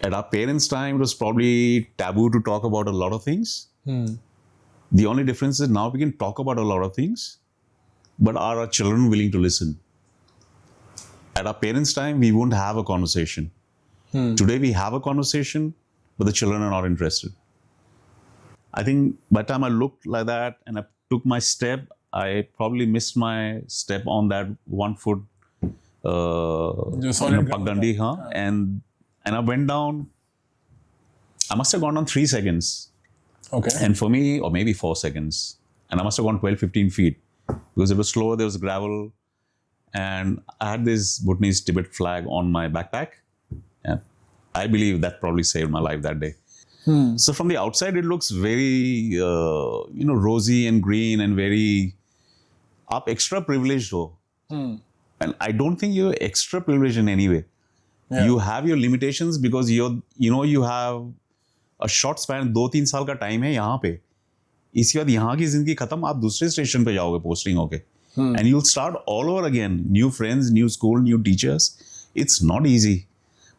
At our parents' time, it was probably taboo to talk about a lot of things. The only difference is now we can talk about a lot of things, but are our children willing to listen? At our parents' time, we wouldn't have a conversation. Today, we have a conversation, but the children are not interested. I think by the time I looked like that and I took my step, I probably missed my step on that 1 foot Pagdandi, and I went down. I must have gone down 3 seconds. Okay. And for me, or maybe 4 seconds. And I must have gone 12, 15 feet. Because it was slow, there was gravel. And I had this Bhutanese Tibet flag on my backpack. And I believe that probably saved my life that day. So from the outside, it looks very, rosy and green and very up extra privileged ho. And I don't think you're extra privileged in any way. Yeah. You have your limitations because you have a short span, 2-3 साल का time है यहाँ पे. इसके बाद यहाँ की जिंदगी खत्म, आप दूसरे स्टेशन पे जाओगे पोस्टिंग होके. And you'll start all over again. New friends, new school, new teachers. It's not easy.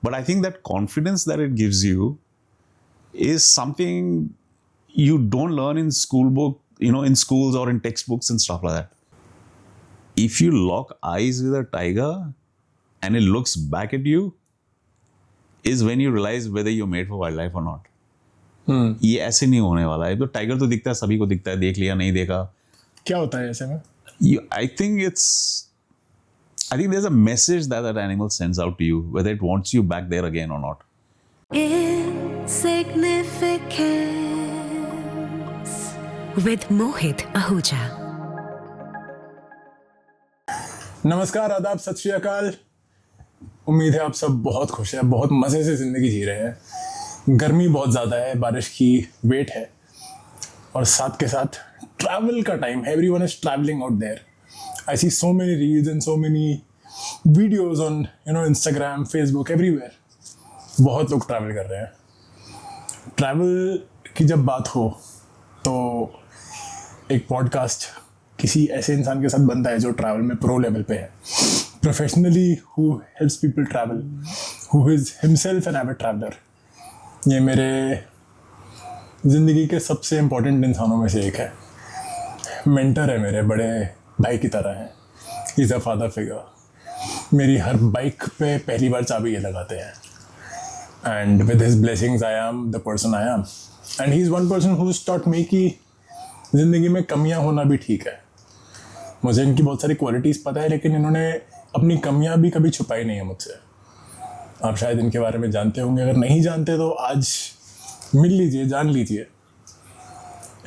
But I think that confidence that it gives you is something you don't learn in in schools or in textbooks and stuff like that. If you lock eyes with a tiger and it looks back at you, is when you realize whether you're made for wildlife or not. ये ऐसे नहीं होने वाला है. तो tiger तो दिखता है, सभी को दिखता है, देख लिया नहीं देखा. क्या होता है ऐसे में? I think there's a message that animal sends out to you, whether it wants you back there again or not. Insignificance with Mohit Ahuja. नमस्कार, आदाब, सत श्री अकाल. उम्मीद है आप सब बहुत खुश हैं, बहुत मज़े से ज़िंदगी जी रहे हैं. गर्मी बहुत ज़्यादा है, बारिश की वेट है और साथ के साथ ट्रैवल का टाइम है. Everyone is travelling out there. I see so many reels and so many videos on Instagram, Facebook, everywhere. बहुत लोग ट्रैवल कर रहे हैं. ट्रैवल की जब बात हो तो एक पॉडकास्ट किसी ऐसे इंसान के साथ बनता है जो ट्रैवल में प्रो लेवल पे है, professionally, who helps people travel, who is himself an avid traveller. ये मेरे ज़िंदगी के सबसे इम्पोर्टेंट इंसानों में से एक है. मेंटर है, मेरे बड़े भाई की तरह है. He is a father figure. मेरी हर बाइक पे पहली बार चाबी ये लगाते हैं. And with his blessings I am the person I am. And he is one person who has taught me कि ज़िंदगी में कमियां होना भी ठीक है. मुझे इनकी बहुत सारी क्वालिटीज़ पता है, लेकिन इन्होंने अपनी कमियां भी कभी छुपाई नहीं है मुझसे. आप शायद इनके बारे में जानते होंगे, अगर नहीं जानते तो आज मिल लीजिए, जान लीजिए.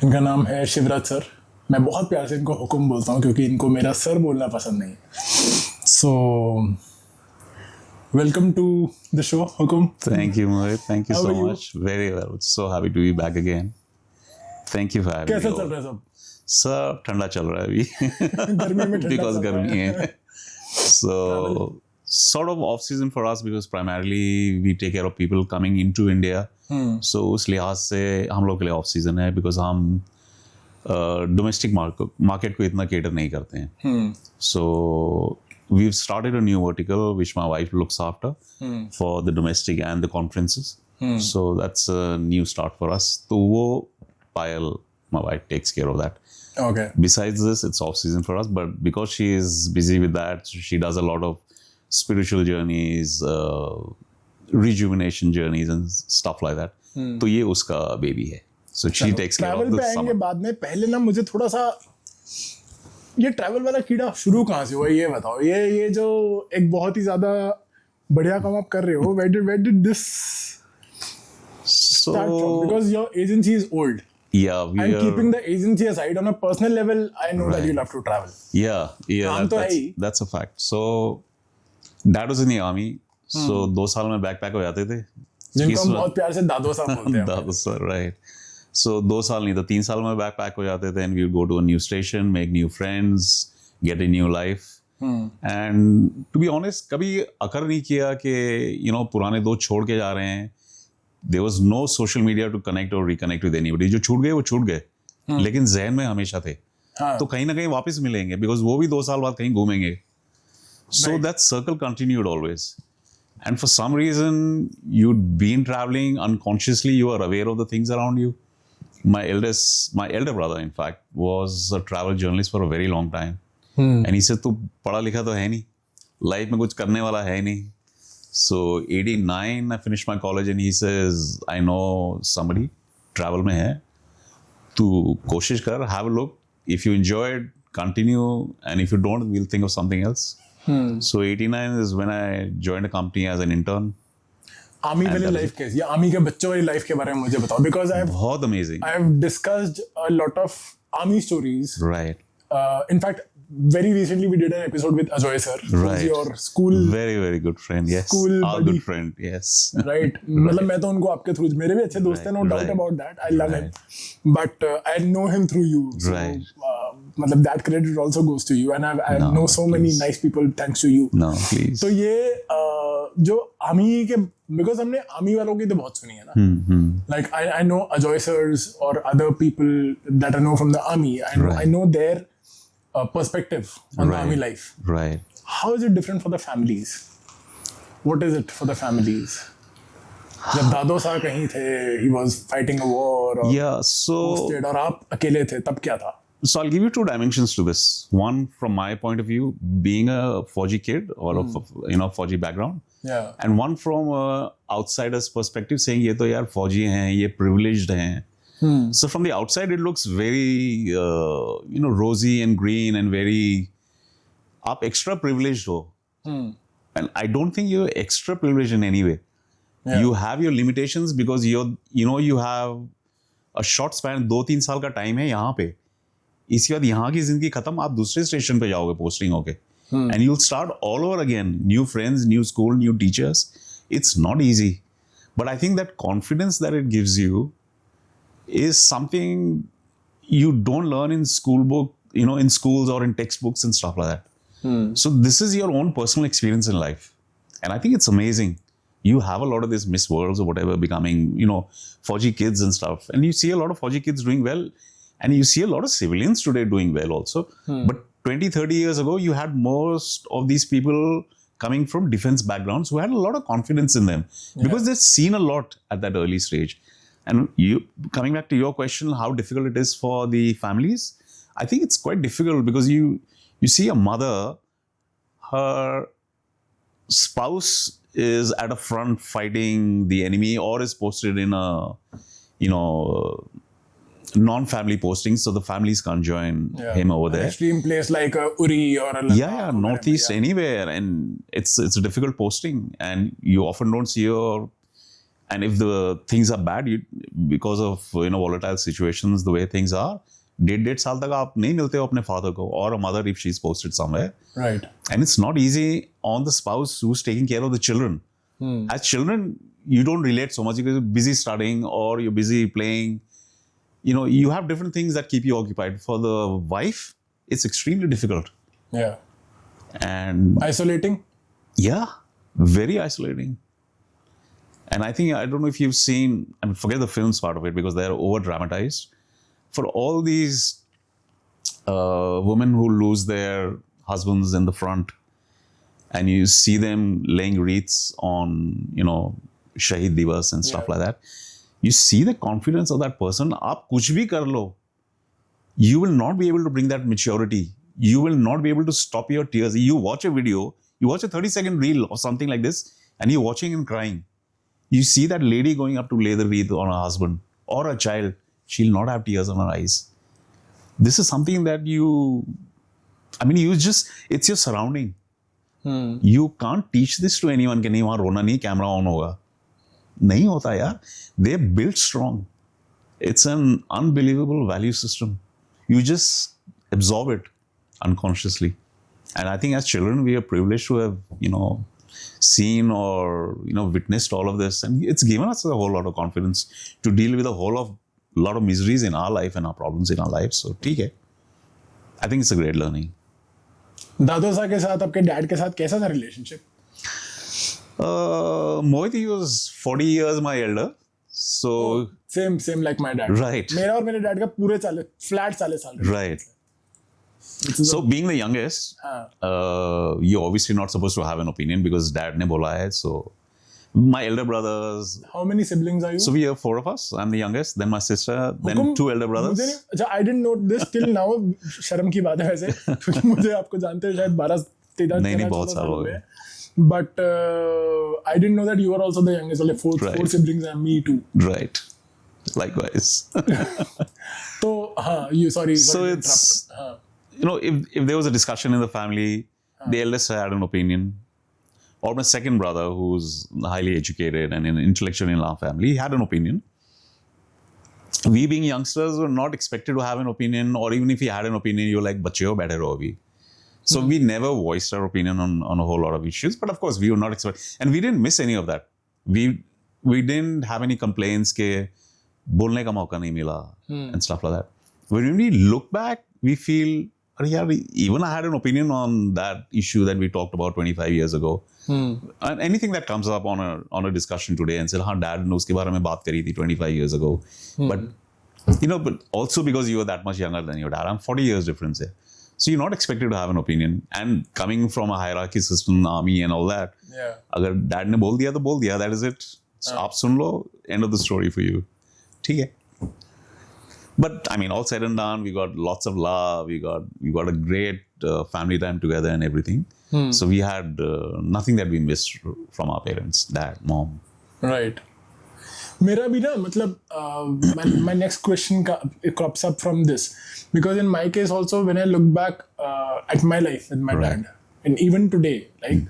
इनका नाम है शिवराज सर. मैं बहुत प्यार से इनको हुकुम बोलता हूँ क्योंकि इनको मेरा सर बोलना पसंद नहीं है. So welcome to the show हुकुम. Thank you, Mohit. Thank you so much. Very well. So happy to be back again. Thank you for having me. कैसा चल रहा है सब? सब ठंडा चल रहा है अभी. गर्मी में ठंडा because चल रहा गर्मी है. So sort of off season for us because primarily we take care of people coming into India. So उस लिहाज से हम लोग के लिए ऑफ सीजन है because हम डोमेस्टिक मार्केट को इतना केटर नहीं करते हैं. So we've started a new vertical which my wife looks after for the domestic and the conferences. So that's a new start for us. तो वो Payal, my wife, takes care of that. Okay. Besides this, it's off season for us, but because she is busy with that, she does a lot of spiritual journeys, rejuvenation journeys and stuff like that. तो ये उसका baby है. So she takes care of travel the पे आएंगे summer. बाद में. पहले ना मुझे थोड़ा सा ये ट्रैवल वाला कीड़ा शुरू कहाँ से हुआ ये बताओ. ये जो एक बहुत ही ज्यादा बढ़िया काम आप कर रहे हो, where did this start from? So Because your agency is old. yeah, we And are. keeping the agency aside, on a personal level, I know that Right. you love to travel. Yeah, काम तो है ही. that's a fact. So dad was in the army. So 2 साल में backpack हो जाते थे. जिनको हम बहुत प्यार से दादो साहब बोलते हैं. दादू सर, right. So 2 साल नहीं तो 3 साल में बैकपैक हो जाते थे and we would go to a new station, make new friends, get a new life. And to be honest, कभी अकर नहीं किया कि पुराने दोस्त छोड़ के जा रहे हैं. There was no social media to connect or reconnect with anybody. जो छूट गए वो छूट गए, लेकिन जहन में हमेशा थे. तो कहीं ना कहीं वापस मिलेंगे because वो भी 2 साल बाद कहीं घूमेंगे. So that circle continued always. And for some reason, you'd been traveling unconsciously, you are aware of the things around you. My elder brother, in fact, was a travel journalist for a very long time. And he said, "Tu पढ़ा लिखा तो है नहीं, life में कुछ करने वाला है नहीं." So 89, I finished my college, and he says, "I know somebody, travel में है, तू कोशिश कर, have a look. If you enjoy it, continue, and if you don't, we'll think of something else." So 89 is when I joined a company as an intern. Army वाली life कैसी है? Army के बच्चों वाली लाइफ के बारे में मुझे बताओ, बिकॉज बहुत amazing. I have discussed a lot of army stories. Right. In fact, very recently we did an episode with Ajoy sir, who's Right. your school, Very, very good friend. Yes. School Our buddy. good friend. Yes. right? मतलब मैं तो उनको आपके through, मेरे भी अच्छे दोस्त हैं, no doubt Right. about that. I love Right. him, but I know him through you. So, Right. मतलब that credit also goes to you, and I No, know so many please. nice people thanks to you. No, please. तो ये जो army के, because हमने army वालों की तो बहुत सुनी है ना, like I know Ajoy sirs or other people that I know from the army. I Right. know their perspective on the army life. Right. How is it different for the families? What is it for the families? जब दादो साहब कहीं थे, he was fighting a war or Yeah. So. posted, और आप अकेले थे, तब क्या था? So I'll give you two dimensions to this. One, from my point of view, being a Fauji kid or a Fauji background, Yeah. and one from a outsider's perspective, saying ये तो यार Fauji हैं, ये privileged हैं. So from the outside, it looks very rosy and green and very आप extra privileged हो. And I don't think you're extra privileged in any way. Yeah. You have your limitations because you have a short span, 2-3 साल का time है यहाँ पे. इसके बाद यहाँ की जिंदगी खत्म, आप दूसरे स्टेशन पे जाओगे पोस्टिंग होके, and you will start all over again, new friends, new school, new teachers. It's not easy, but I think that confidence that it gives you is something you don't learn in school book, in schools or in textbooks and stuff like that. So this is your own personal experience in life, and I think it's amazing. You have a lot of these Miss Worlds or whatever becoming, Fauji kids and stuff, and you see a lot of Fauji kids doing well, and you see a lot of civilians today doing well also. But 20-30 years ago, you had most of these people coming from defense backgrounds who had a lot of confidence in them because they've seen a lot at that early stage. And you, coming back to your question, how difficult it is for the families, I think it's quite difficult because you see a mother, her spouse is at a front fighting the enemy or is posted in a, non-family posting, so the families can't join him over there. An extreme place like Uri or Yeah, northeast, anywhere, and it's a difficult posting, and you often don't see your. And if the things are bad, because of volatile situations, the way things are, 1.5 साल तक आप नहीं मिलते हो अपने father को, or a mother if she's posted somewhere. Right. And it's not easy on the spouse who's taking care of the children. As children, you don't relate so much because you're busy studying or you're busy playing. You have different things that keep you occupied. For the wife, it's extremely difficult. Yeah. And Isolating? yeah, very isolating. And I don't know if you've seen, forget the films part of it because they're over dramatized. For all these women who lose their husbands in the front, and you see them laying wreaths on, Shahid Divas and stuff like that, you see the confidence of that person. Aap kuch bhi kar lo, you will not be able to bring that maturity. You will not be able to stop your tears. You watch a video, you watch a 30-second reel or something like this, and you're watching and crying. You see that lady going up to lay the wreath on her husband or a child, she'll not have tears on her eyes. This is something that it's your surrounding. You can't teach this to anyone कि नहीं वहाँ रोना नहीं, camera on होगा. नहीं होता यार. They're built strong. It's an unbelievable value system. You just absorb it unconsciously. And I think as children, we are privileged to have, seen or, witnessed all of this. And it's given us a whole lot of confidence to deal with a lot of miseries in our life and our problems in our lives. So, ठीक है. I think it's a great learning. दादो साहब के साथ, आपके dad के साथ कैसा था relationship? Mohit, he was 40 years my elder. So same like my dad. Right. मेरा और मेरे डैड का पूरे फ्लैट 40 साल. Right. So being the youngest, you're obviously not supposed to have an opinion because dad ne bola hai. So my elder brothers. How many siblings are you? So we have 4 of us. I'm the youngest. Then my sister. Then Hukum, 2 elder brothers. मुझे नहीं, अच्छा, I didn't know this till now. शर्म की बात है वैसे, क्योंकि मुझे आपको जानते हैं शायद 12-13 नहीं बहुत साल हो गए. But I didn't know that you are also the youngest. Only 4 siblings and me too. Right. Likewise. So you sorry. So it's you know if there was a discussion in the family, the eldest had an opinion, or my second brother who's highly educated and an intellectual in our family, he had an opinion. We being youngsters were not expected to have an opinion, or even if he had an opinion, you're like, "Bache ho, baithe raho abhi." So we never voiced our opinion on a whole lot of issues, but of course we were not expect, and we didn't miss any of that. We didn't have any complaints ke bolne ka mauka nahi mila and stuff like that. When we look back, we feel, yeah, even I had an opinion on that issue that we talked about 25 years ago. And anything that comes up on a discussion today and said, "Haan, dad ne uske baare mein baat kari thi 25 years ago." But but also because you were that much younger than your dad, I'm 40 years difference here. So you're not expected to have an opinion. And coming from a hierarchy system, army and all that, अगर dad ने बोल दिया तो बोल दिया, that is it. So आप सुन लो, end of the story for you. ठीक है. But I mean, all said and done, we got lots of love. We got a great family time together and everything. So we had nothing that we missed from our parents, dad, mom. Right. मेरा भी ना मतलब my next question crops up from this, because in my case also when I look back at my life with my dad and even today, like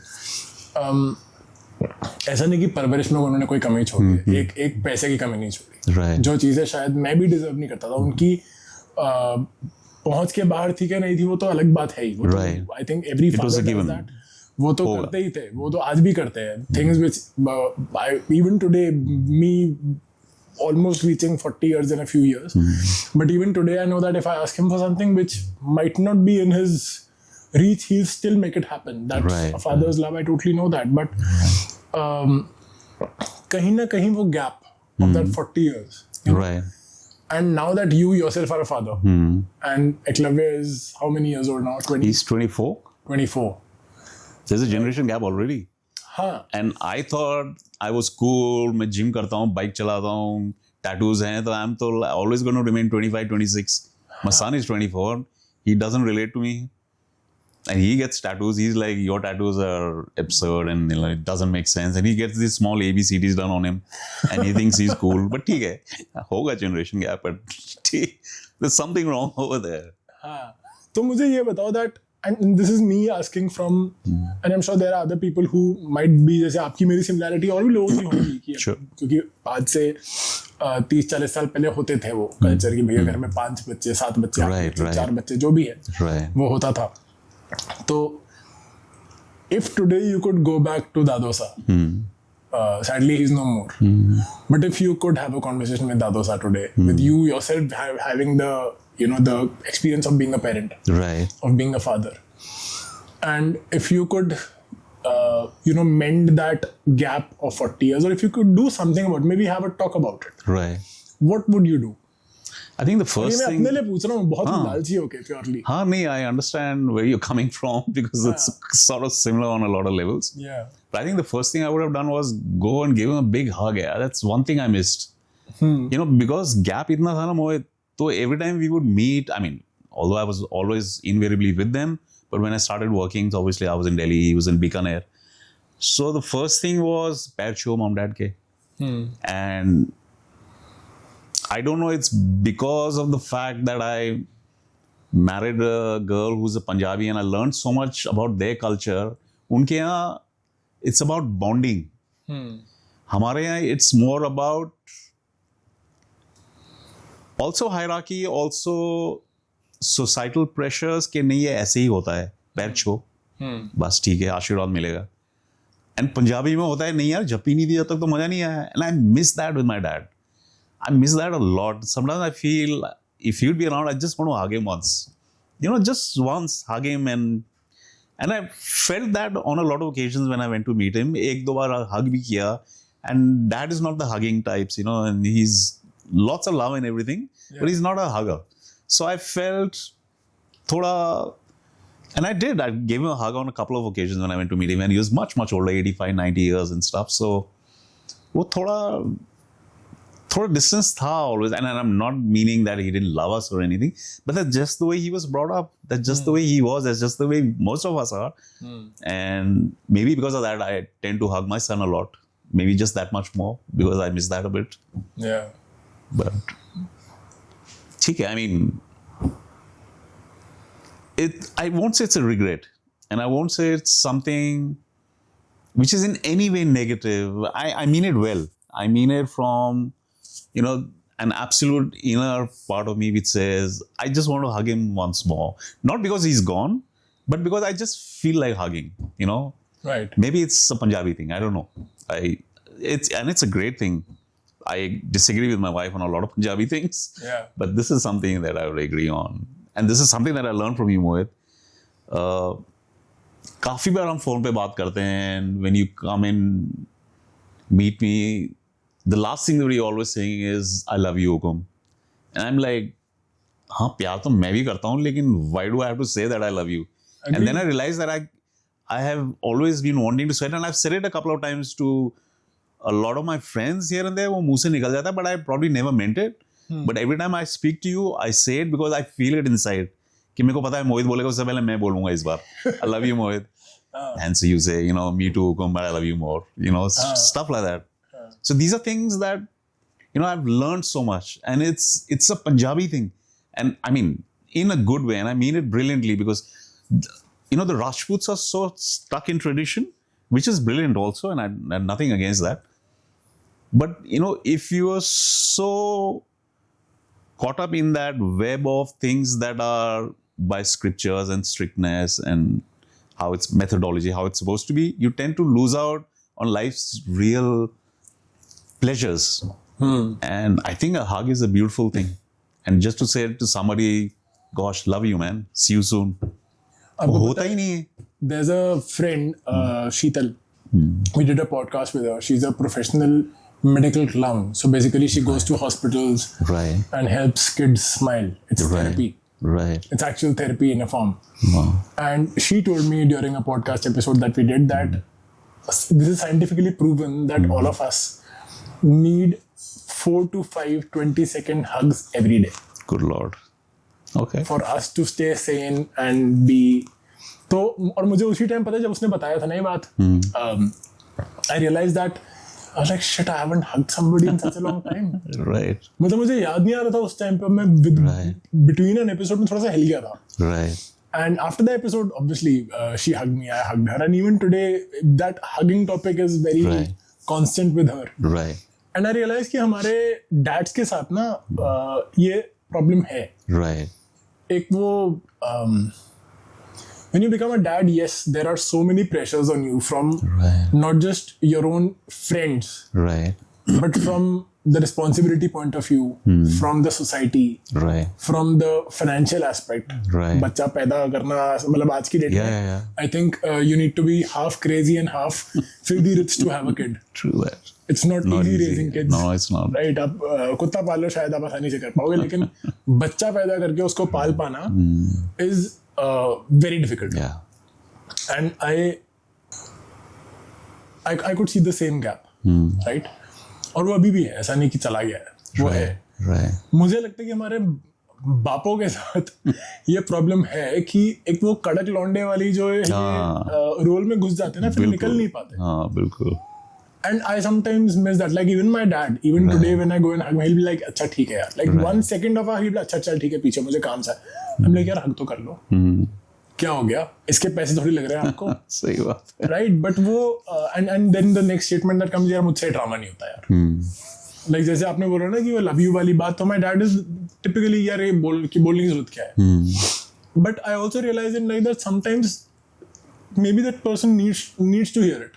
ऐसा नहीं कि परवरिश में उन्होंने कोई कमी छोड़ी, एक पैसे की कमी नहीं छोड़ी. जो चीज़ें शायद मैं भी डिजर्व नहीं करता था, उनकी पहुंच के बाहर थी क्या नहीं थी वो तो अलग बात है ही. वो I think every father does that. वो तो करते ही थे, वो तो आज भी करते हैं. Things which even today me almost reaching 40 years in a few years, but even today I know that if I ask him for something which might not be in his reach, he'll still make it happen. That's a father's love. I totally know that. But kahin na kahin wo gap of that 40 years, you know? And now that you yourself are a father, and Eklavya is how many years old now? 20? He's 24. 24. There's a generation gap already. And I thought I was cool. मैं gym करता हूँ, bike चलाता हूँ, tattoos हैं, तो I'm तो always going to remain 25, 26. My son is 24. He doesn't relate to me. And he gets tattoos. He's like, your tattoos are absurd and it doesn't make sense. And he gets these small ABCDs done on him. And he thinks he's cool. But ठीक है, होगा generation gap. But there's something wrong over there. तो मुझे ये बताओ that, and this is me asking from, and I'm sure there are other people who might be, जैसे आपकी मेरी similarity और भी लोगों की होगी कि क्योंकि आज से 30-40 साल पहले होते थे वो कल्चर की भैया घर में 5 बच्चे 7 बच्चे 4 बच्चे जो भी है वो होता था. तो if today you could go back to Dadosa, sadly he's no more, but if you could have a conversation with Dadosa today, with you yourself having the the experience of being a parent, of being a father, and if you could mend that gap of 40 years, or if you could do something about it, maybe have a talk about it, what would you do? I think the first thing. मैं अपने लिए पूछ रहा हूँ, बहुत लालची होके purely. हाँ नहीं, I understand where you're coming from because it's sort of similar on a lot of levels. Yeah. But I think the first thing I would have done was go and give him a big hug. Yeah, that's one thing I missed. Because gap इतना था ना मोहित, so every time we would meet, I mean, although I was always invariably with them, but when I started working, so obviously I was in Delhi, he was in Bikaner. So the first thing was पैर छुओ mom dad के. And I don't know, it's because of the fact that I married a girl who's a Punjabi and I learned so much about their culture. उनके यहाँ it's about bonding. हमारे यहाँ it's more about also hierarchy, also societal pressures कि नहीं ये ऐसे ही होता है, पैर छो, बस ठीक है, आशीर्वाद मिलेगा. And पंजाबी में होता है नहीं यार, झप्पी नहीं दी जब तक तो मजा नहीं आया. And I miss that with my dad. I miss that a lot. Sometimes I feel if he'd be around, I just want to hug him once. Just once, hug him. And I felt that on a lot of occasions when I went to meet him. एक दो बार hug भी किया. And dad is not the hugging types, and he's lots of love and everything, but he's not a hugger. So I felt thoda, and I did. I gave him a hug on a couple of occasions when I went to meet him, and he was much, much older, 85, 90 years and stuff. So, वो थोड़ा distance था always, and I'm not meaning that he didn't love us or anything, but that's just the way he was brought up. That's just the way he was. That's just the way most of us are. And maybe because of that, I tend to hug my son a lot. Maybe just that much more because I miss that a bit. Yeah. But, I mean, I won't say it's a regret, and I won't say it's something which is in any way negative. I mean it well. I mean it from, an absolute inner part of me which says, I just want to hug him once more. Not because he's gone, but because I just feel like hugging, Right. Maybe it's a Punjabi thing. I don't know. It's a great thing. I disagree with my wife on a lot of Punjabi things. Yeah. But this is something that I would agree on. And this is something that I learned from you, Mohit. काफी बार हम phone पे बात करते हैं, and when you come and meet me, the last thing that you're always saying is, I love you, Hukum. And I'm like, हाँ प्यार तो मैं भी करता हूँ, लेकिन why do I have to say that I love you? Agreed. And then I realized that I have always been wanting to say it, and I've said it a couple of times to a lot of my friends here and there. वो मुंह से निकल जाता है, but I probably never meant it. But every time I speak to you, I say it because I feel it inside. कि मेरे को पता है मोहित बोलेगा, उससे पहले मैं बोलूँगा इस बार. I love you, Mohit. And so you say, me too, Hukum, but I love you more. Stuff like that. So these are things that, I've learned so much. And it's a Punjabi thing. And I mean, in a good way. And I mean it brilliantly because, the Rajputs are so stuck in tradition, which is brilliant also. And I have nothing against that. But, if you are so caught up in that web of things that are by scriptures and strictness and how it's methodology, how it's supposed to be, you tend to lose out on life's real pleasures. And I think a hug is a beautiful thing. And just to say to somebody, gosh, love you, man. See you soon. वो होता ही नहीं है. There's a friend, Sheetal. We did a podcast with her. She's a professional medical clown. So basically she goes to hospitals Right. and helps kids smile. It's therapy. Right. It's actual therapy in a form. Wow. And she told me during a podcast episode that we did that this is scientifically proven that all of us need 4 to 5 20-second hugs every day. Good Lord. Okay. For us to stay sane and be. तो और मुझे उसी time पता है जब उसने बताया था ना ये बात, I realized that I was like, shit, I haven't hugged somebody in such a long time. Right. मतलब मुझे याद नहीं आ रहा था उस टाइम पे, मैं between an episode में थोड़ा सा हिल गया था. Right. And after the episode, obviously, she hugged me, I hugged her. And even today, that hugging topic is very constant with her. Right. And I realized कि हमारे dads के साथ ना ये problem है. Right. एक वो when you become a dad, yes, there are so many pressures on you from not just your own friends, Right. but from the responsibility point of view, from the society, Right. from the financial aspect. Right. बच्चा पैदा करना मतलब आज की date में I think you need to be half crazy and half filthy rich to have a kid. True that. It's not easy raising kids. No, it's not. Right, आप कुत्ता पाल लो शायद आप आसानी से कर पाओगे, लेकिन बच्चा पैदा करके उसको पाल पाना is very difficult. Yeah. And I could see the same gap, right? और वो अभी भी है, ऐसा नहीं कि चला गया है, वो है. Right. मुझे लगता है कि हमारे बापों के साथ ये प्रॉब्लम है कि एक वो कड़क लौंडे वाली जो है रोल में घुस जाते हैं ना, फिर निकल नहीं पाते. हाँ, बिल्कुल. And I sometimes miss that. Like even my dad, even today when I go and hug him, he'll be like, अच्छा ठीक है यार. Like 1 second of a he'll be like, अच्छा चल ठीक है, पीछे मुझे काम सा है. I'm like, यार हग तो कर लो. क्या हो गया? इसके पैसे थोड़ी लग रहे हैं आपको. सही बात है. Right, but वो and then the next statement that comes, यार मुझसे ड्रामा नहीं होता यार. Like जैसे आपने बोला ना कि वो love you वाली बात, तो my dad is typically यार ये बोलने की जरूरत क्या है. But I also realize in like that sometimes maybe that person needs to hear it.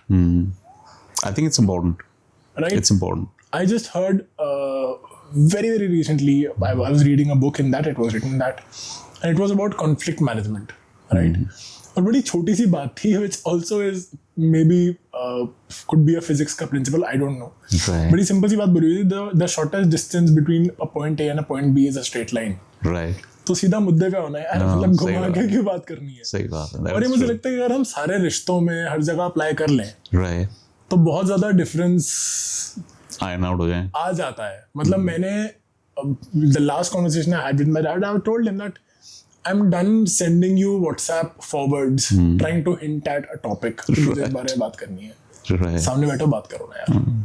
I think it's important. Right? It's important. I just heard very, very recently, I was reading a book in that it was written that, and it was about conflict management, right? और बड़ी छोटी सी बात थी, which also is maybe could be a physics का principle, I don't know. Right. बड़ी simple सी बात बोली हुई थी, the shortest distance between a point A and a point B is a straight line. Right. तो सीधा मुद्दे पे होना है यार, हाँ, मतलब सही घुमा बात के है। क्यों बात करनी है। सही बात है, और ये मुझे लगता है कि अगर हम सारे रिश्तों में हर जगह अप्लाई कर लें राइट, तो बहुत ज्यादा डिफरेंस आयरन आउट हो जाए। आ जाता है। मतलब मैंने the last conversation I had with my dad, I told him that I am done sending you WhatsApp forwards trying to hint at a topic, मुझे इस बारे में बात करनी है, राइट, सामने बैठो बात करो ना यार।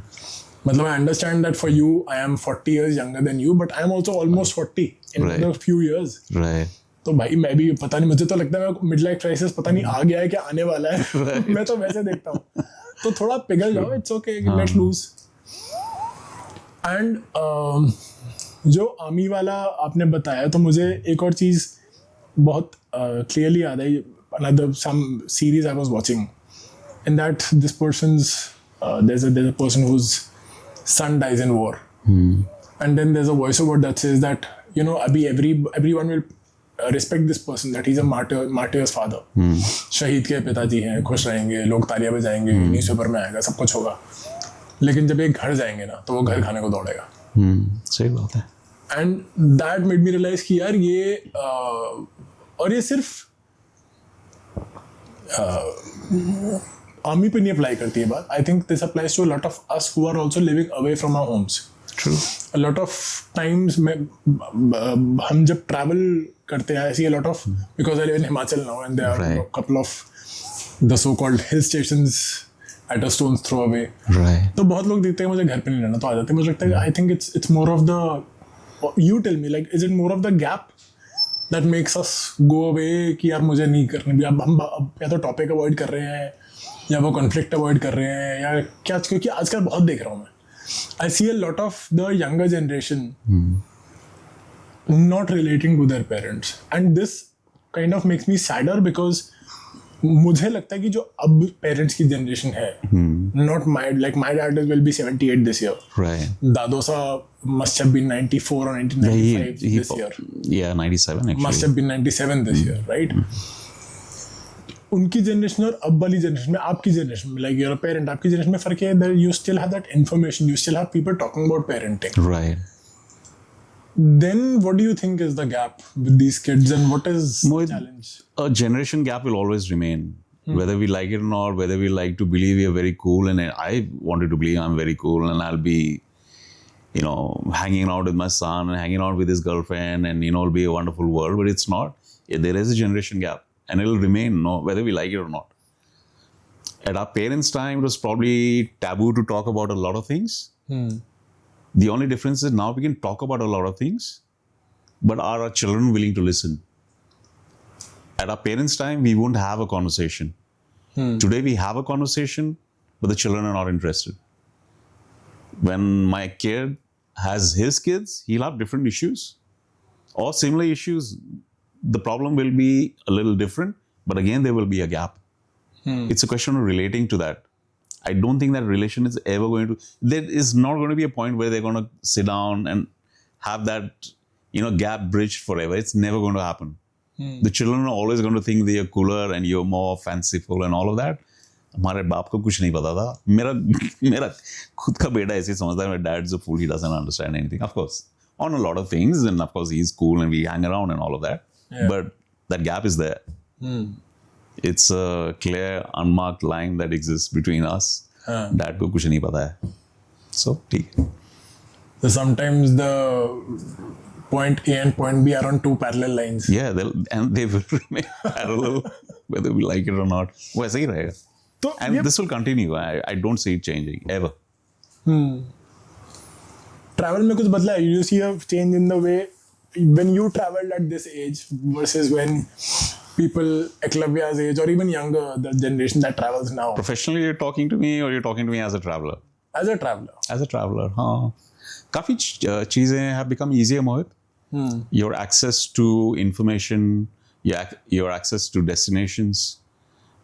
मतलब I understand that for you I am 40 years younger than you, but I am also almost 40 in Right. another few years. Right, तो भाई मैं भी पता नहीं, मुझे तो लगता है मिड लाइफ क्राइसिस पता नहीं आ गया है क्या आने वाला है। मैं तो वैसे देखता हूँ, तो थोड़ा पिघल जाओ, it's okay, let's lose. And जो आर्मी वाला आपने बताया, तो मुझे एक और चीज बहुत क्लियरली याद है। another some series I was watching, in that this person's there's a person whose son dies in war, and then there's a voiceover that says that, you know, abhi everyone will respect this person, that he's a martyr's father. शहीद के पिताजी हैं, खुश रहेंगे, लोग तालियां बजाएंगे, newspaper में आएगा, सब कुछ होगा। लेकिन जब एक घर जाएंगे ना, तो वो घर खाने को दौड़ेगा। सही बात है। And that made me realise कि यार ये और ये सिर्फ आर्मी पे नहीं अप्लाई करती है बात। I think this applies to a lot of us who are also living away from our homes. True. A lot of times में हम जब ट्रैवल करते हैं, ऐसी a lot of, because I live in Himachal now and there are couple of the so called hill stations at a stone's throw away. Right. तो बहुत लोग देखते हैं मुझे घर पे नहीं रहना, तो आ जाते हैं। मुझे लगता है I think it's more of the, you tell me, like is it more of the gap that makes us go away कि यार मुझे नहीं करनी भी, अब हम या तो टॉपिक अवॉइड कर रहे हैं या वो कॉन्फ्लिक्ट अवॉइड कर रहे हैं या क्या, क्योंकि आजकल बहुत देख रहा हूँ मैं, I see a lot of the younger generation not relating to their parents, and this kind of makes me sadder because मुझे लगता है कि जो अब पेरेंट्स की जनरेशन है, not my, like my dad will be 78 this year, Right. दादो सा must have been 94 or 1995 this year, Yeah, 97 actually. must have been 97 this year, right? उनकी जनरेशन और अब वाली जनरेशन में, आपकी जनरेशन में, like you're a parent, आपकी जनरेशन में फर्क है, that you still have that information, you still have people talking about parenting. Right. Then what do you think is the gap with these kids, and what is the Mohit, challenge? A generation gap will always remain, whether we like it or not, whether we like to believe we are very cool, and I wanted to believe I'm very cool and I'll be, you know, hanging out with my son and hanging out with his girlfriend, and you know, it'll be a wonderful world, but it's not. There is a generation gap and it'll remain, no, whether we like it or not. At our parents' time, it was probably taboo to talk about a lot of things. The only difference is now we can talk about a lot of things, but are our children willing to listen? At our parents' time, we wouldn't have a conversation. Today, we have a conversation, but the children are not interested. When my kid has his kids, he'll have different issues or similar issues. The problem will be a little different, but again, there will be a gap. It's a question of relating to that. I don't think that relation is ever going to, there is not going to be a point where they're going to sit down and have that, you know, gap bridged forever. It's never going to happen. The children are always going to think they are cooler and you're more fanciful and all of that. हमारे बाप को कुछ नहीं पता था. मेरा खुद का बेटा ऐसे समझता है, my dad's a fool, he doesn't understand anything. Of course, on a lot of things, and of course he's cool and we hang around and all of that. Yeah. But that gap is there. It's a clear, unmarked line that exists between us. Dad को कुछ नहीं पता है. So, ठीक. So sometimes the point A and point B are on two parallel lines. Yeah, they will remain parallel whether we like it or not. वो ऐसा ही रहेगा. तो And ये this will continue. I don't see it changing ever. travel में कुछ बदला है? You see a change in the way when you traveled at this age versus when people Eklavya's age or even younger, the generation that travels now. Professionally, you're talking to me or you're talking to me as a traveler? As a traveler. As a traveler, हाँ. काफी चीजें have become easier, Mohit. Your access to information, your access to destinations,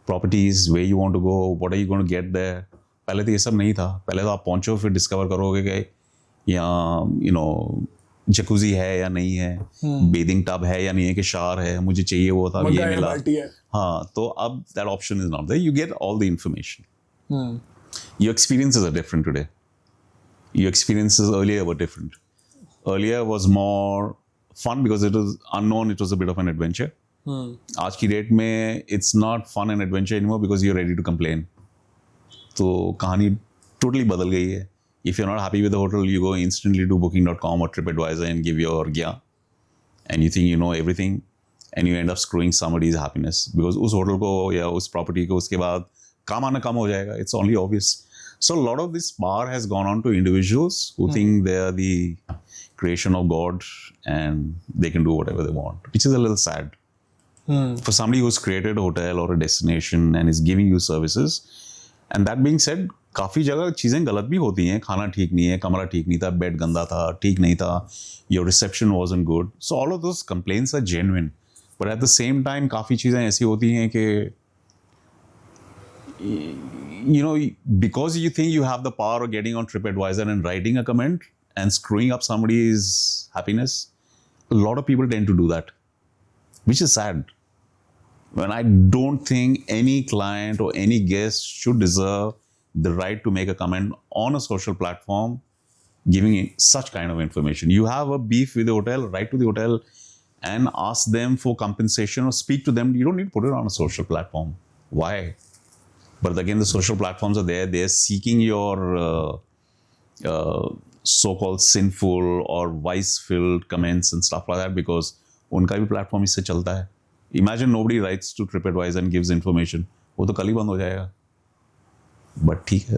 properties, where you want to go, what are you going to get there. पहले तो ये सब नहीं था. पहले तो आप पहुंचो फिर डिस्कवर करोगे कि यहाँ, you know, जकूजी है या नहीं है, बेदिंग टब है या नहीं है, कि शार है, मुझे चाहिए वो था, ये मिला. हाँ, तो अब that option is not there. You get all the information. Your experiences are different today. Your experiences earlier were different. Earlier was more fun because it was unknown. It was a bit of an adventure. आज की date में it's not fun and adventure anymore because you're ready to complain. तो कहानी totally बदल गई है. If you're not happy with the hotel, you go instantly to Booking.com or TripAdvisor and give your gya, and you think you know everything, and you end up screwing somebody's happiness because उस hotel को या उस property को उसके बाद काम आना कम हो जाएगा. It's only obvious. So a lot of this power has gone on to individuals who think they are the creation of God and they can do whatever they want, which is a little sad. For somebody who's created a hotel or a destination and is giving you services. And that being said, काफ़ी जगह चीज़ें गलत भी होती हैं. खाना ठीक नहीं है, कमरा ठीक नहीं था, बेड गंदा था, ठीक नहीं था, your reception wasn't good. So all of those complaints are genuine. But at the same time, काफ़ी चीज़ें ऐसी होती हैं कि you know, because you think you have the power of getting on TripAdvisor and writing a comment and screwing up somebody's happiness, a lot of people tend to do that, which is sad. When I don't think any client or any guest should deserve the right to make a comment on a social platform giving such kind of information. You have a beef with the hotel, write to the hotel and ask them for compensation or speak to them. You don't need to put it on a social platform. Why? But again, the social platforms are there. They're seeking your so-called sinful or vice-filled comments and stuff like that because उनका भी platform इससे चलता है. Imagine nobody writes to TripAdvisor and gives information. वो तो कल ही बंद हो जाएगा. But ठीक है,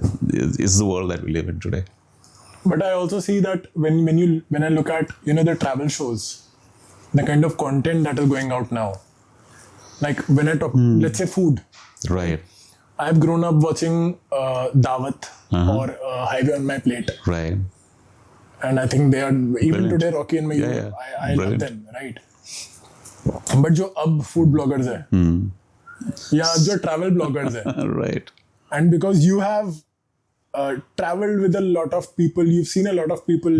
it's the world that we live in today. But I also see that when I look at the travel shows, the kind of content that is going out now, like when I talk, let's say food. Right. I've grown up watching Dawat or Highway on My Plate. Right. And I think they are even Brilliant. today Rocky and Mayur. Yeah. I love them, right? But जो अब food bloggers है, या जो travel bloggers है, Right. and because you have traveled with a lot of people, you've seen a lot of people,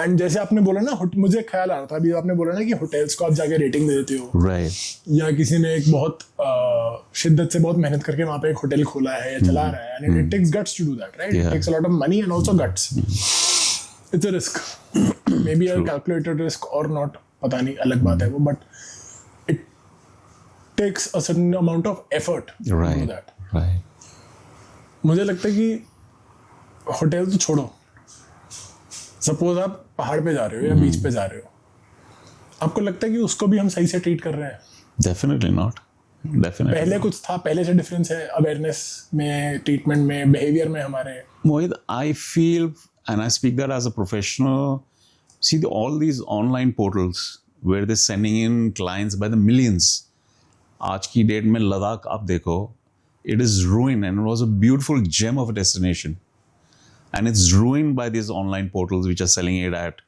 and जैसे आपने बोला ना, मुझे ख्याल आ रहा था अभी आपने बोला ना कि hotels को आप जाके rating दे देते हो, Right. या किसी ने एक बहुत शिद्दत से बहुत मेहनत करके वहाँ पे एक होटल खोला है या चला रहा है, and it takes guts to do that, right? Yeah. It takes a lot of money and also guts. It's a risk. Maybe a calculated risk or not, पता नहीं, अलग बात है वो, but it takes a certain amount of effort to do Right. that. Right. मुझे लगता है कि होटल तो छोड़ो, सपोज आप पहाड़ पे जा रहे हो या बीच पे जा रहे हो, आपको लगता है कि उसको भी हम सही से ट्रीट कर रहे हैं? Definitely not. Definitely. पहले कुछ था, पहले से डिफरेंस है अवेयरनेस में, ट्रीटमेंट में, बिहेवियर में हमारे? Mohit, I feel, and I speak that as a professional, see all these online portals where they're sending in clients by the millions. आज की डेट में लद्दाख आप देखो, it is ruined and it was a beautiful gem of a destination. And it's ruined by these online portals which are selling it at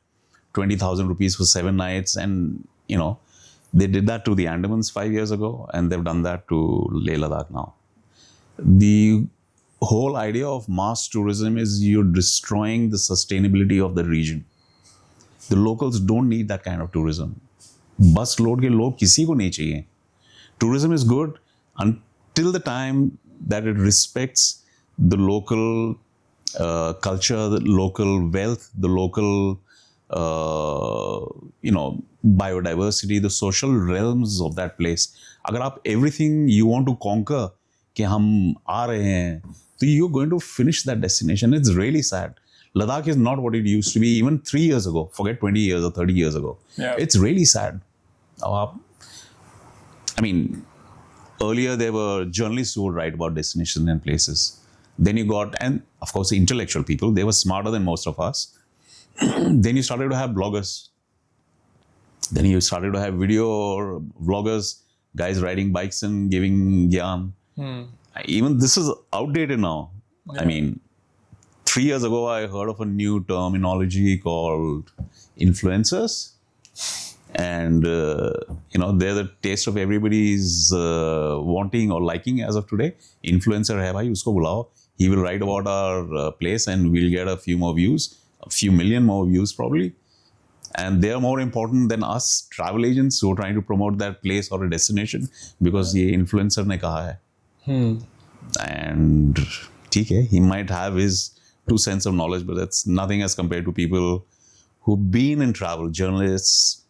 20,000 rupees for 7 nights. And, they did that to the Andamans 5 years ago and they've done that to Leh Ladakh now. The whole idea of mass tourism is you're destroying the sustainability of the region. The locals don't need that kind of tourism. बस load के लोग किसी को नहीं चाहिए. Tourism is good until the time that it respects the local culture, the local wealth, the local biodiversity, the social realms of that place. अगर आप everything you want to conquer कि हम आ रहे हैं, so you're going to finish that destination. It's really sad. Ladakh is not what it used to be even 3 years ago. Forget 20 years or 30 years ago. Yeah. It's really sad. I mean, earlier there were journalists who would write about destinations and places. Then you got, and of course, the intellectual people, they were smarter than most of us. Then you started to have bloggers. Then you started to have video vloggers, guys riding bikes and giving gyan. Even this is outdated now. Yeah. I mean, 3 years ago, I heard of a new terminology called influencers. And, they're the taste of everybody's wanting or liking as of today. Influencer hai bhai, usko bulao. He will write about our place and we'll get a few more views, a few million more views probably. And they're more important than us travel agents who are trying to promote that place or a destination because ye influencer ne kaha hai. And theek hai, he might have his 2 cents of knowledge, but that's nothing as compared to people who've been in travel, journalists,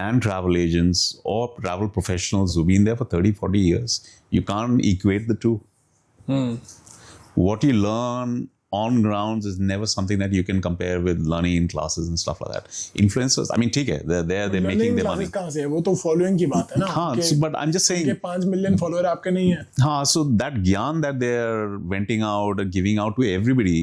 and travel agents or travel professionals who've been there for 30, 40 years, you can't equate the two. What you learn on grounds is never something that you can compare with learning in classes and stuff like that. Influencers, I mean, ठीक है, they're there, they're making their money. कहाँ से है? वो तो following की बात है ना. हाँ, but I'm just saying. के 5 मिलियन फॉलोअर आपके नहीं है. हाँ, so that gyan that they're venting out or giving out to everybody,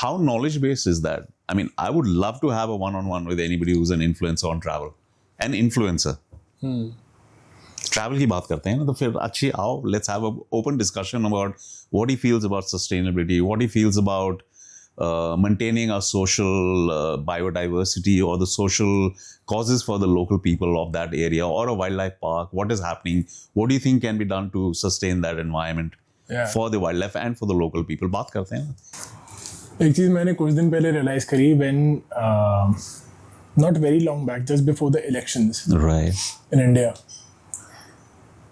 how knowledge based is that? I mean, I would love to have a one-on-one with anybody who's an influencer on travel. An influencer. Travel की बात करते हैं ना, तो फिर अच्छी आओ, let's have an open discussion about what he feels about sustainability, what he feels about maintaining our social biodiversity or the social causes for the local people of that area or a wildlife park. What is happening? What do you think can be done to sustain that environment for the wildlife and for the local people? बात करते हैं ना. एक चीज़ मैंने कुछ दिन पहले realise करी when not very long back, just before the elections in India,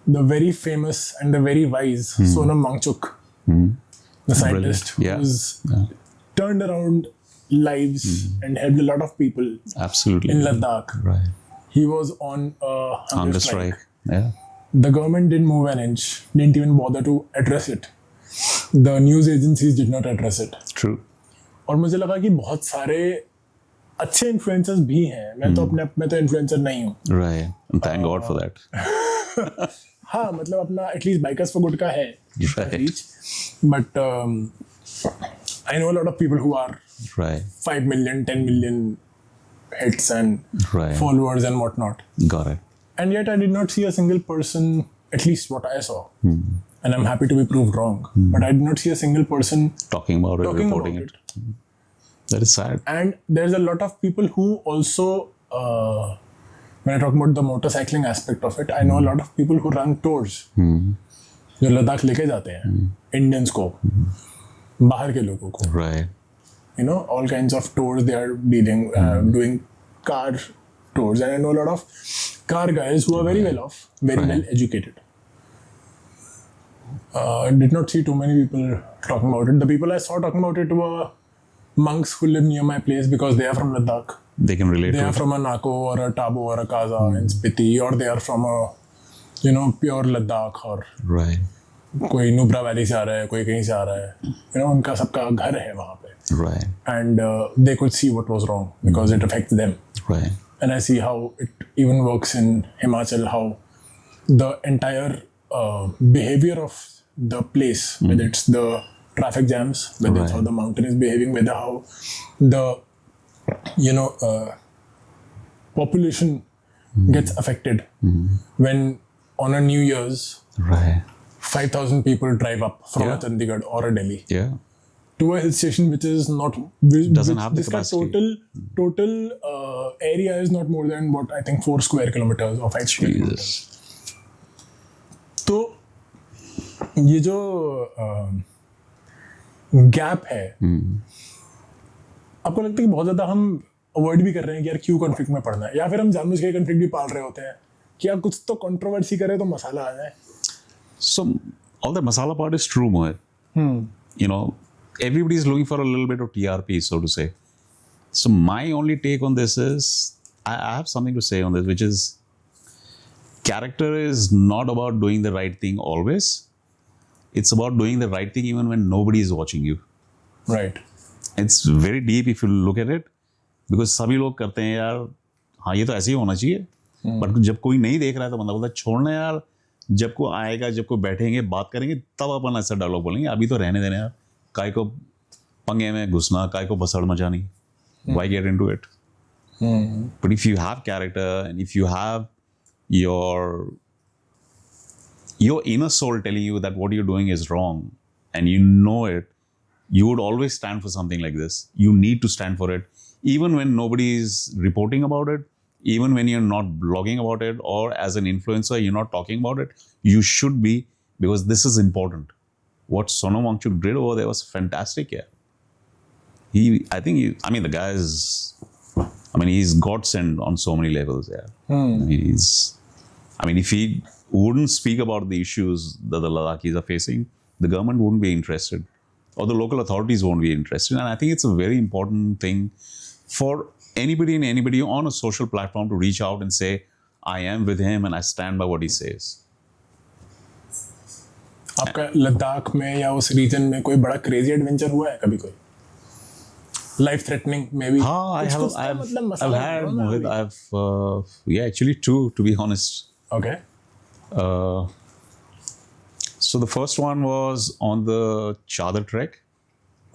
the very famous and the very wise Sonam Wangchuk, the scientist who's turned around lives and helped a lot of people in Ladakh. He was on a hunger strike. The government didn't move an inch, didn't even bother to address it. The news agencies did not address it. True. और मुझे लगा कि बहुत सारे अच्छे influencers भी हैं. मैं तो इन्फ्लुएंसर नहीं हूँ. Right. And thank God for that. हाँ, मतलब अपना एटलीस्ट बाइकर्स फॉर गुड का है reach, but I know a lot of people who are 5 million 10 million hits and followers and whatnot. Got it. And yet I did not see a single person, at least what I saw, and I'm happy to be proved wrong, but I did not see a single person talking about it, reporting it. That is sad. And there's a lot of people who also when I talk about the motorcycling aspect of it, I know a lot of people who run tours जो लद्दाख लेके जाते हैं Indians को, बाहर के लोगों को. You know, all kinds of tours they are doing car tours, and I know a lot of car guys who are very well off, very well educated. I did not see too many people talking about it. The people I saw talking about it were monks who live near my place because they are from Ladakh. They can relate. They are from a Nako or a Tabo or a Kaza in Spiti, or they are from a, pure Ladakh, or कोई Nubra valley से आ रहा है, कोई कहीं से आ रहा है. उनका सबका घर है वहाँ पे. And they could see what was wrong because it affects them. And I see how it even works in Himachal, how the entire behavior of the place, whether it's the traffic jams, whether it's how the mountain is behaving, whether how the population gets affected when on a New Year's 5,000 people drive up from a Chandigarh or a Delhi to a hill station which is not doesn't have the capacity. Total area is not more than what I think 4 square kilometers or 5 square kilometers. तो ये जो gap है, आपको लगता है कि बहुत ज़्यादा हम अवॉइड भी कर रहे हैं कि यार क्यों कॉन्फ्लिक्ट में पड़ना है, या फिर हम जानबूझ के कॉन्फ्लिक्ट भी पाल रहे होते हैं कि यार कुछ तो कंट्रोवर्सी करे तो मसाला आ जाए. So all the masala part is true, Mohit. Everybody is looking for a little bit of TRP, so to say. So my only take on this is, I have something to say on this, which is, character is not about doing the right thing always. It's about doing the right thing even when nobody is watching you. Right. It's very deep if you look at it, because सभी लोग करते हैं यार, हाँ ये तो ऐसे ही होना चाहिए, बट जब कोई नहीं देख रहा है तो बंदा बोलता है छोड़ना यार, जब कोई आएगा, जब कोई बैठेंगे बात करेंगे तब अपन ऐसा डायलॉग बोलेंगे, अभी तो रहने देना यार, काय को पंगे में घुसना, काय को बसड़ मचानी. Why get into it? But if you have character and if you have your inner soul telling you that what you're doing is wrong and you know it, you would always stand for something like this. You need to stand for it, even when nobody is reporting about it, even when you're not blogging about it, or as an influencer, you're not talking about it. You should be, because this is important. What Sonam Wangchuk did over there was fantastic. The guy is, he's godsend on so many levels. If he wouldn't speak about the issues that the Ladakhis are facing, the government wouldn't be interested, or the local authorities won't be interested. And I think it's a very important thing for anybody on a social platform to reach out and say, I am with him and I stand by what he says. आपका लद्दाख में या उस reason में कोई बड़ा crazy adventure हुआ है कभी कोई लाइफ थ्रेटनिंग में भी हाँ, I've had Mohit, yeah, actually two, to be honest. Okay So the first one was on the Chadar trek,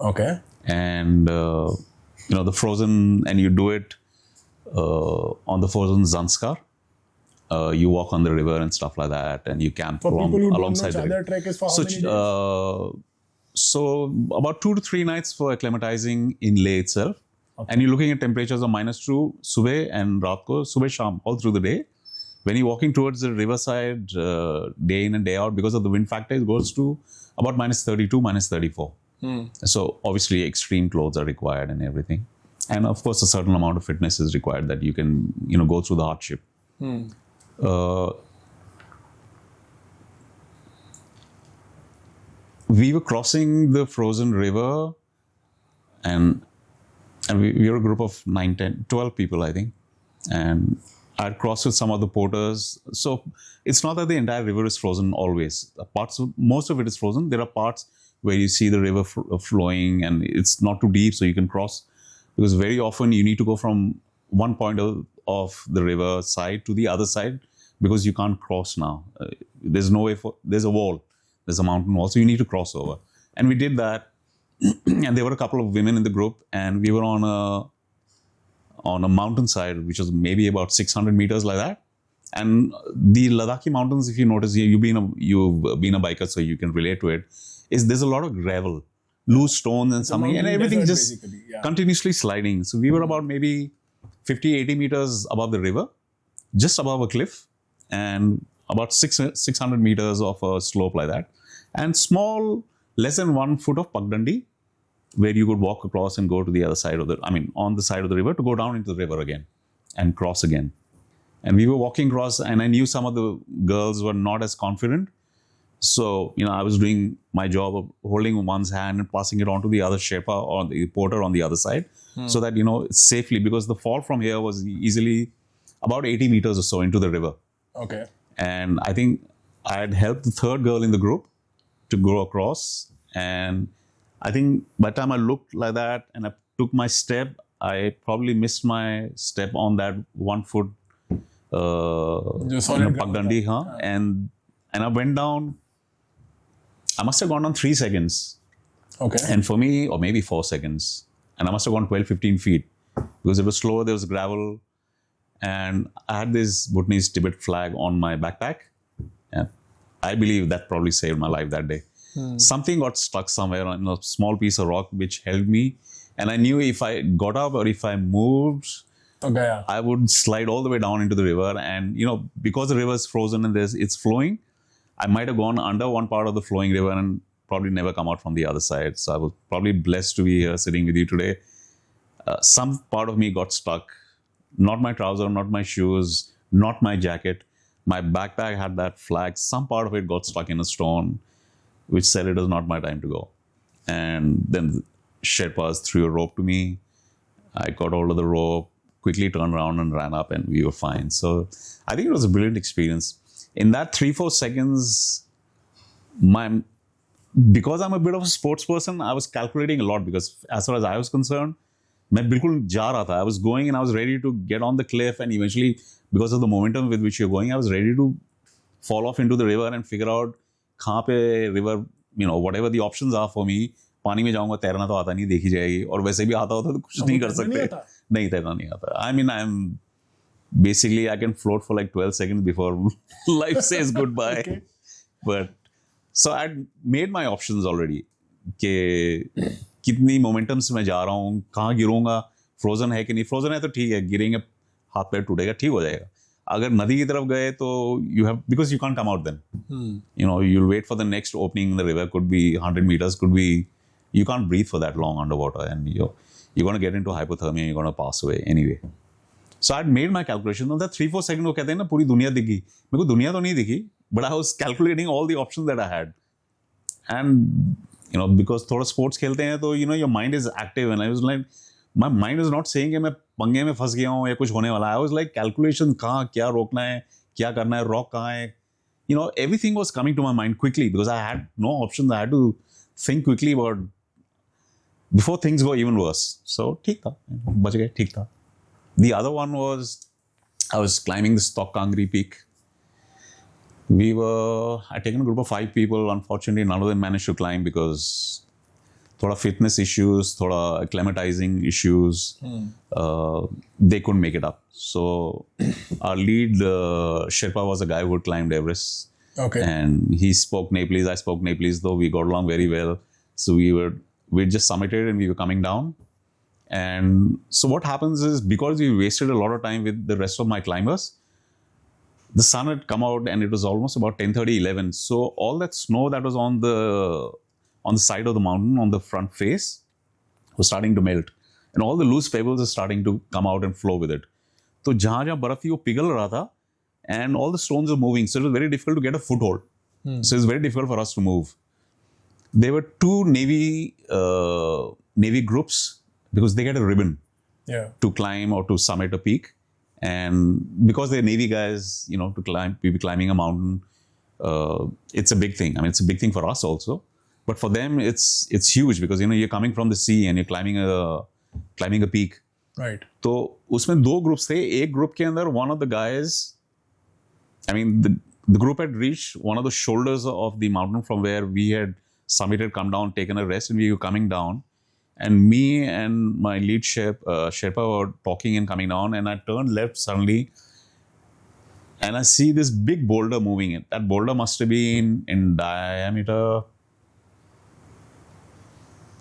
okay and the frozen, and you do it on the frozen Zanskar. You walk on the river and stuff like that, and you camp For people who don't know, alongside the Chadar river. trek is for how many days? So about 2 to 3 nights for acclimatizing in Leh itself, and you're looking at temperatures of -2 subah and raat ko, subah sham, all through the day. When you're walking towards the riverside, day in and day out, because of the wind factor, it goes to about -32, -34. So obviously extreme clothes are required and everything, and of course a certain amount of fitness is required that you can go through the hardship. We were crossing the frozen river, and we were a group of 9, 10, 12 people, I think, and I'd crossed with some of the porters. So it's not that the entire river is frozen always. Most of it is frozen. There are parts where you see the river flowing, and it's not too deep, so you can cross. Because very often you need to go from one point of the river side to the other side, because you can't cross now. There's no way there's a wall. There's a mountain wall, so you need to cross over. And we did that. And there were a couple of women in the group, and we were on a mountainside, which was maybe about 600 meters like that. And the Ladakhi mountains, if you notice, you've been a biker, so you can relate to it. There's a lot of gravel, loose stones and something, and everything just continuously sliding. So we were about maybe 50, 80 meters above the river, just above a cliff, and about 600 meters of a slope like that, and small, less than 1 foot of Pagdandi, where you could walk across and go to the other side on the side of the river to go down into the river again and cross again. And we were walking across, and I knew some of the girls were not as confident. So, I was doing my job of holding one's hand and passing it on to the other Sherpa or the porter on the other side, so that, safely, because the fall from here was easily about 80 meters or so into the river. Okay. And I think I had helped the third girl in the group to go across. And I think by the time I looked like that and I took my step, I probably missed my step on that 1 foot Pagdandi. And I went down. I must have gone down 3 seconds. Okay. And for me, or maybe 4 seconds. And I must have gone 12, 15 feet. Because it was slow, there was gravel. And I had this Bhutanese Tibet flag on my backpack. And I believe that probably saved my life that day. Something got stuck somewhere on a small piece of rock which held me. And I knew if I got up or if I moved, I would slide all the way down into the river. And, because the river is frozen and it's flowing, I might have gone under one part of the flowing river and probably never come out from the other side. So I was probably blessed to be here sitting with you today. Some part of me got stuck. Not my trouser, not my shoes, not my jacket. My backpack had that flag. Some part of it got stuck in a stone, which said it was not my time to go. And then Sherpas threw a rope to me. I got hold of the rope, quickly turned around and ran up, and we were fine. So I think it was a brilliant experience. In that 3-4 seconds, because I'm a bit of a sports person, I was calculating a lot, because as far as I was concerned, मैं बिल्कुल जा रहा था. I was going and I was ready to get on the cliff, and eventually, because of the momentum with which you're going, I was ready to fall off into the river and figure out कहाँ पे river, whatever the options are for me. पानी में जाऊंगा, तैरना तो आता नहीं, देखी जाएगी, और वैसे भी आता होता तो कुछ नहीं कर सकते. नहीं, तैरना नहीं आता. I mean, basically I can float for like 12 seconds before life says goodbye. Okay. But so I made my options already. कि कितनी मोमेंटम से मैं जा रहा हूँ, कहाँ गिरूंगा, फ्रोजन है कि नहीं. फ्रोजन है तो ठीक है, गिरेंगे, हाथ पैर टूटेगा, ठीक हो जाएगा. अगर नदी की तरफ गए तो because you can't come out then. You'll wait for the next opening in the river. Could be 100 meters, could be, you can't breathe for that long underwater, and you're going to get into hypothermia, you're going to pass away anyway. So I'd made my calculation. On that 3-4 seconds, वो कहते हैं ना पूरी दुनिया दिखी. मेरे को दुनिया तो नहीं दिखी, but I was calculating all the options that I had. And because थोड़ा sports खेलते हैं तो your mind is active, and I was like, my mind is not saying कि मैं पंगे में फंस गया हूँ या कुछ होने वाला है. I was like calculation कहाँ क्या रोकना है, क्या करना है, रॉक कहाँ है. You know, everything was coming to my mind quickly because I had no options. I had to think quickly about before things go even worse. So ठीक था, बच गए, ठीक था. The other one was I was climbing the Stock Kangri peak. I'd taken a group of 5 people. Unfortunately, none of them managed to climb because thoda fitness issues, thoda acclimatizing issues. They couldn't make it up. So our lead Sherpa was a guy who had climbed Everest. Okay. And he spoke Nepalese, I spoke Nepalese, though we got along very well. So we just summited and we were coming down. And so what happens is, because we wasted a lot of time with the rest of my climbers, the sun had come out and it was almost about 10:30, 11. So all that snow that was on the side of the mountain, on the front face, was starting to melt. And all the loose pebbles are starting to come out and flow with it. So जहाँ जहाँ बर्फ थी वो पिघल रहा था, and all the stones are moving. So it was very difficult to get a foothold. So it's very difficult for us to move. There were 2 Navy groups, because they get a ribbon Yeah. to climb or to summit a peak. And because they're Navy guys, you know, to be climbing a mountain, it's a big thing. I mean, it's a big thing for us also. But for them, it's huge because, you know, you're coming from the sea and you're climbing a peak. Right. तो उसमें 2 groups थे. एक group के अंदर one of the guys, I mean, the group had reached one of the shoulders of the mountain from where we had summited, come down, taken a rest, and we were coming down. And me and my lead Sherpa were talking and coming down, and I turned left suddenly, and I see this big boulder moving in. That boulder must have been in diameter,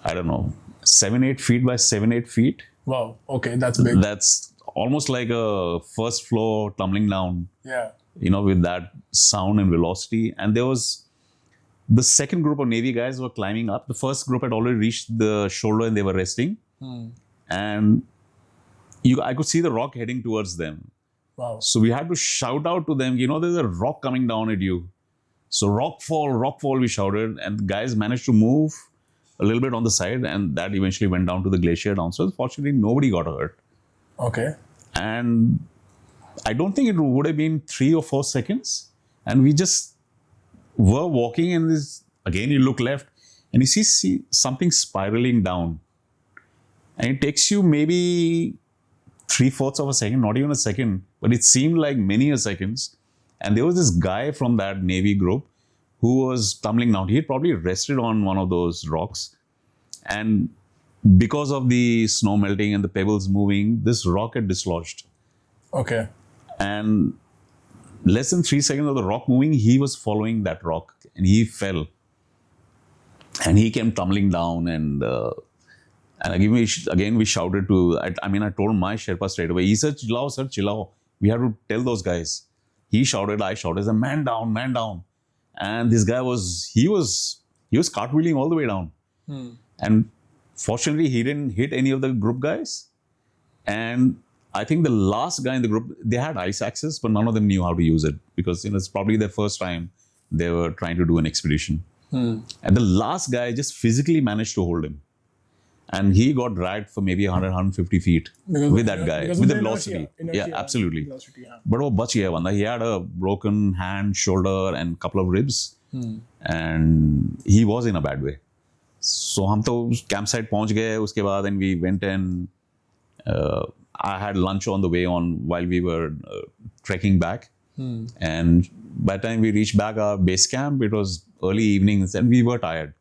I don't know, 7-8 feet by 7-8 feet. Wow. Okay, that's big. That's almost like a first floor tumbling down, Yeah. you know, with that sound and velocity. And there was the second group of Navy guys were climbing up. The first group had already reached the shoulder and they were resting. And I could see the rock heading towards them. Wow. So we had to shout out to them, you know, there's a rock coming down at you. So rock fall, we shouted. And the guys managed to move a little bit on the side, and that eventually went down to the glacier downstairs. Fortunately, nobody got hurt. Okay. And I don't think it would have been 3 or 4 seconds. And we just were walking, and again you look left and you see something spiraling down. And it takes you maybe 3/4 of a second, not even a second, but it seemed like many a seconds. And there was this guy from that Navy group who was tumbling down. He had probably rested on one of those rocks. And because of the snow melting and the pebbles moving, this rock had dislodged. Okay. And less than 3 seconds of the rock moving, he was following that rock and he fell. And he came tumbling down, and again we shouted to, I told my Sherpa straight away. He said, chillao, sir, chillao. We had to tell those guys. He shouted, I shouted, I said, man down. And this guy he was cartwheeling all the way down. And fortunately, he didn't hit any of the group guys. And I think the last guy in the group, they had ice axes, but none of them knew how to use it because, you know, it's probably their first time they were trying to do an expedition. And the last guy just physically managed to hold him. And he got dragged for maybe 100-150 feet with that guy, with the velocity. Yeah, absolutely. Velocity, yeah. But वो बच गया बंदा. He had a broken hand, shoulder, and couple of ribs. And he was in a bad way. So हम तो campsite पहुंच गए उसके बाद, and we went and I had lunch on the way while we were trekking back. And by the time we reached back our base camp, it was early evenings and we were tired.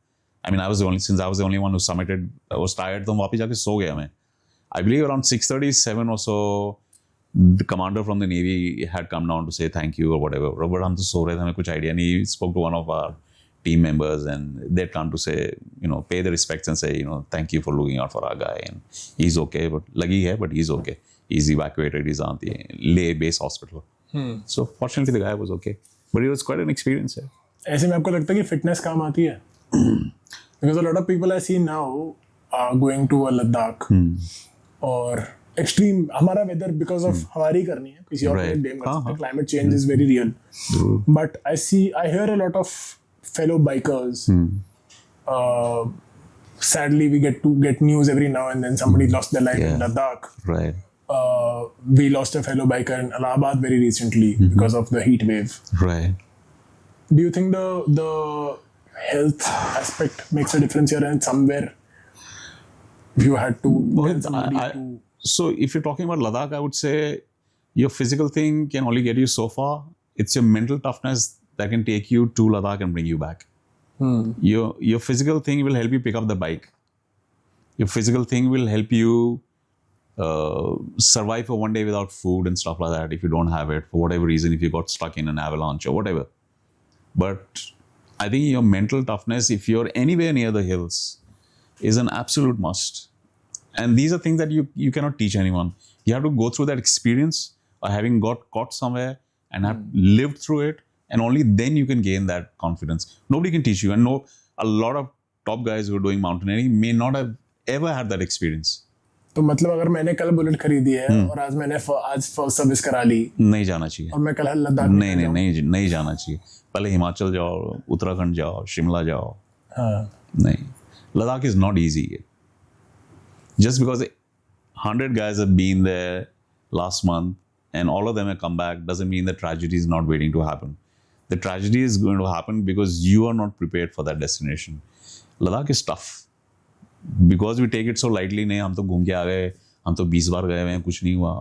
I mean, since I was the only one who summited, I was tired, तो वापस जाके सो गया मैं. I believe around 6:37 or so, the commander from the Navy had come down to say thank you or whatever. But हम तो सो रहे थे, हमें कुछ idea नहीं. He spoke to one of our team members and they'd come to say, you know, pay the respects and say, you know, thank you for looking out for our guy and he's okay, but lagi hai, but he's okay. He's evacuated, he's on the Leh base hospital. So fortunately the guy was okay, but it was quite an experience. ऐसे में आपको लगता है कि fitness काम आती है? Because a lot of people I see now are going to a Ladakh or extreme. हमारा weather because of हमारी करनी है, किसी और को blame कर सकते. Climate change is very real. But I hear a lot of fellow bikers. Sadly, we get news every now and then somebody lost their life in Ladakh. Right. we lost a fellow biker in Allahabad very recently because of the heat wave. Right. Do you think the health aspect makes a difference here and somewhere if you had to tell somebody to... So if you're talking about Ladakh, I would say your physical thing can only get you so far. It's your mental toughness that can take you to Ladakh and bring you back. Your physical thing will help you pick up the bike. Your physical thing will help you survive for one day without food and stuff like that if you don't have it for whatever reason, if you got stuck in an avalanche or whatever. But I think your mental toughness, if you're anywhere near the hills, is an absolute must. And these are things that you cannot teach anyone. You have to go through that experience of having got caught somewhere and have lived through it, and only then you can gain that confidence. Nobody can teach you. And no, a lot of top guys who are doing mountaineering may not have ever had that experience. तो मतलब अगर मैंने कल bullet खरीदी है और आज मैंने आज फर्स्ट सर्विस करा ली, नहीं जाना चाहिए. और मैं कल लद्दाख नहीं जाना चाहिए. पहले हिमाचल जाओ, उत्तराखंड जाओ, शिमला जाओ. नहीं, Ladakh is not easy. Just because 100 guys have been there last month and all of them have come back doesn't mean the tragedy is not waiting to happen. The tragedy is going to happen because you are not prepared for that destination. Ladakh is tough. Because we take it so lightly, नहीं हम तो घूम के आ गए, हम तो 20 बार गए हैं, कुछ नहीं हुआ.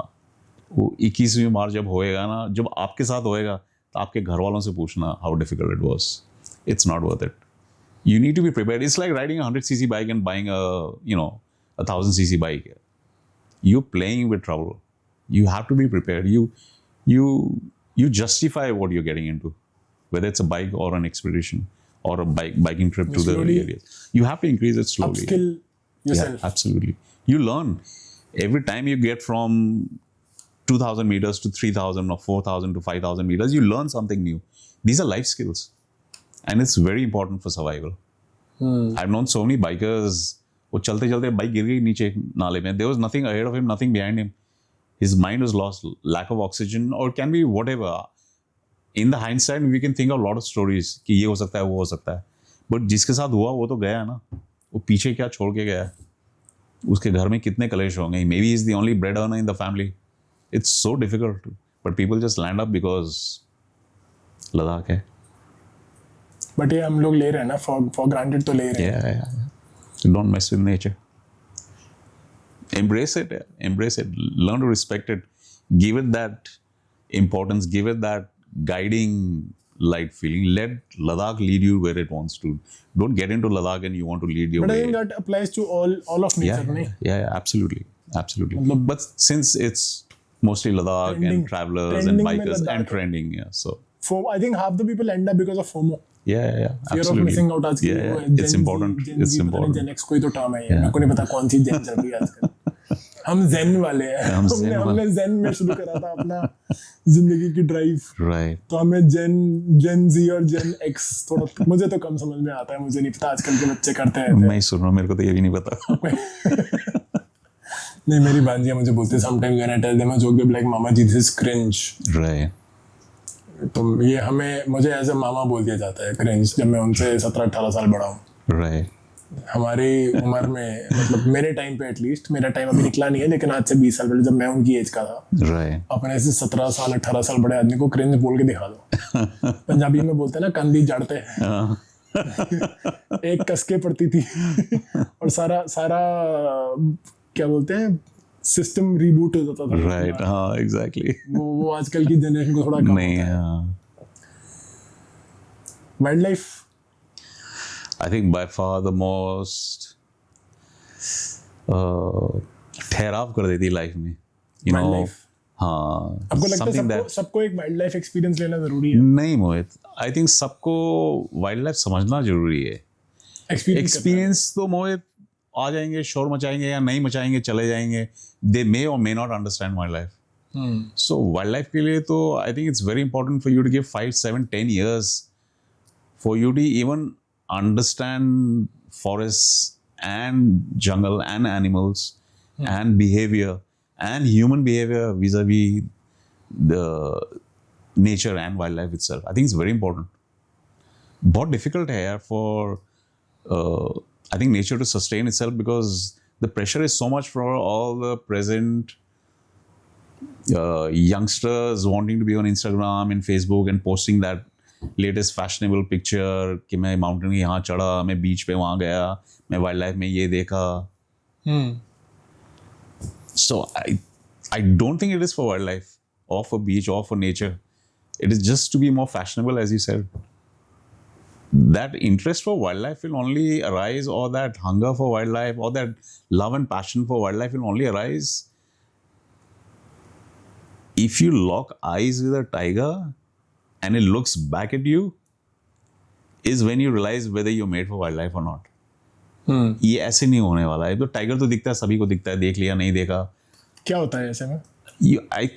वो 21वीं बार जब होएगा ना, जब आपके साथ होएगा, तो आपके घर वालों से पूछना how difficult it was. It's not worth it. You need to be prepared. It's like riding a 100cc bike and buying a 1000cc bike. You're playing with trouble. You have to be prepared. You justify what you're getting into, whether it's a bike or an expedition or a biking trip to the areas. You have to increase it slowly. Upskill yourself. Yeah, absolutely. You learn. Every time you get from 2,000 meters to 3,000 or 4,000 to 5,000 meters, you learn something new. These are life skills. And it's very important for survival. I've known so many bikers, वो चलते चलते bike गिर गई नीचे नाले में. There was nothing ahead of him, nothing behind him. His mind was lost, lack of oxygen, or it can be whatever. In the hindsight, we can think of a lot of stories कि ये हो सकता है, वो हो सकता है. But जिसके साथ हुआ वो तो गया ना. वो पीछे क्या छोड़ के गया. उसके घर में कितने कलेश होंगे. Maybe he's the only bread earner in the family. It's so difficult. But people just land up because Ladakh है. But ये हम लोग ले रहे हैं ना, for granted तो ले रहे हैं. Yeah. Don't mess with nature. Embrace it. Embrace it. Learn to respect it. Give it that importance. Give it that guiding light feeling. Let Ladakh lead you where it wants to. Don't get into Ladakh and you want to lead your way. But I think that applies to all of nature. Yeah, absolutely. But since it's mostly Ladakh and travelers and bikers and trending, so. I think half the people end up because of FOMO. Yeah, Fear absolutely. of missing out. आजकल it's important. It's important. Gen X कोई तो term है, मेरे को नहीं पता कौन सी जेन चल रही है आजकल. हम zen वाले हैं. हमने zen में शुरू करा था अपना जिंदगी की ड्राइव. Right. तो हमें Gen Z और Gen X थोड़ा मुझे तो कम समझ में आता है. मुझे नहीं पता आजकल के बच्चे करते हैं. मैं ही सुन रहा हूँ, मेरे को तो ये भी नहीं पता. नहीं, मेरी भांजियाँ मुझे बोलती है sometimes when I tell them a joke they're like mama ji this is cringe. Right. तो ये मुझे एज ए मामा बोल दिया जाता है क्रिंज, जब मैं उनसे 17-18 साल बड़ा हूँ. Right. हमारी उम्र में, मतलब मेरे टाइम पे एटलीस्ट, मेरा टाइम अभी निकला नहीं है लेकिन आज से 20 साल पहले जब मैं उनकी एज का था, Right. अपने से 17 साल 18 साल बड़े आदमी को क्रिंज बोल के दिखा दो. पंजाबी में बोलते हैं ना कंधी जड़ते हैं. एक कसके पड़ती थी और सारा क्या बोलते हैं सिस्टम रिबूट हो जाता था. Right. हाँ, exactly. वो आजकल की जनरेशन को थोड़ा कम नहीं. Wild life I think by far the most ठहराव कर देती लाइफ में. You know. हाँ. आपको लगता है सबको एक वाइल्ड लाइफ एक्सपीरियंस लेना जरूरी है? नहीं मोहित, आई थिंक सबको वाइल्ड लाइफ समझना जरूरी है. एक्सपीरियंस तो मोहित आ जाएंगे, शोर मचाएंगे या नहीं मचाएंगे, चले जाएंगे. दे मे और may not understand wildlife. So wildlife के लिए तो I think it's very important for you to give 5, 7, 10 years for you to even understand forests and jungle and animals and behavior and human behavior vis-a-vis the nature and wildlife itself. I think it's very important. बहुत difficult है यार for I think nature to sustain itself because the pressure is so much for all the present youngsters wanting to be on Instagram and Facebook and posting that latest fashionable picture कि मैं mountain के यहाँ चढ़ा, मैं beach पे वहाँ गया, मैं wildlife में ये देखा. So I don't think it is for wildlife or for beach or for nature. It is just to be more fashionable, as you said. That interest for wildlife will only arise, or that hunger for wildlife, or that love and passion for wildlife will only arise if you lock eyes with a tiger and it looks back at you, is when you realize whether you're made for wildlife or not. ये ऐसे नहीं होने वाला है. तो tiger तो दिखता है, सभी को दिखता है, देख लिया नहीं देखा. क्या होता है ऐसे में? I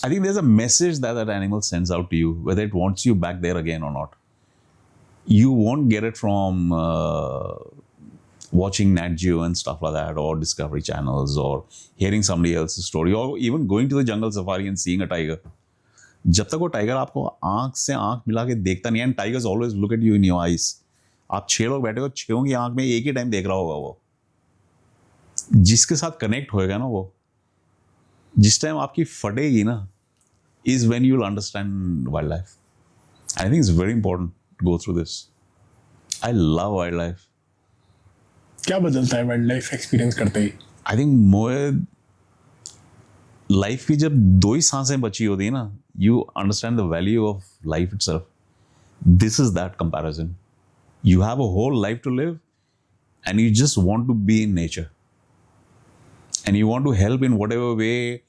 think there's a message that that animal sends out to you, whether it wants you back there again or not. You won't get it from watching Nat Geo and stuff like that, or Discovery channels, or hearing somebody else's story, or even going to the jungle safari and seeing a tiger. जब तक वो tiger आपको आंख से आंख मिला के देखता नहीं है, and tigers always look at you in your eyes. आप 6 लोग बैठे हो, 6 की आंख में एक ही टाइम देख रहा होगा वो. जिसके साथ कनेक्ट होएगा ना वो, जिस टाइम आपकी फटेगी ना, is when you'll understand wildlife. I think it's very important to go through this. I love wildlife. क्या बदलता है वाइल्ड लाइफ एक्सपीरियंस करते ही? I think मोए लाइफ की जब 2 ही सांसें बची होती है ना, you understand the value of life itself. This is that comparison. You have a whole life to live, and you just want to be in nature. And you want to help in whatever way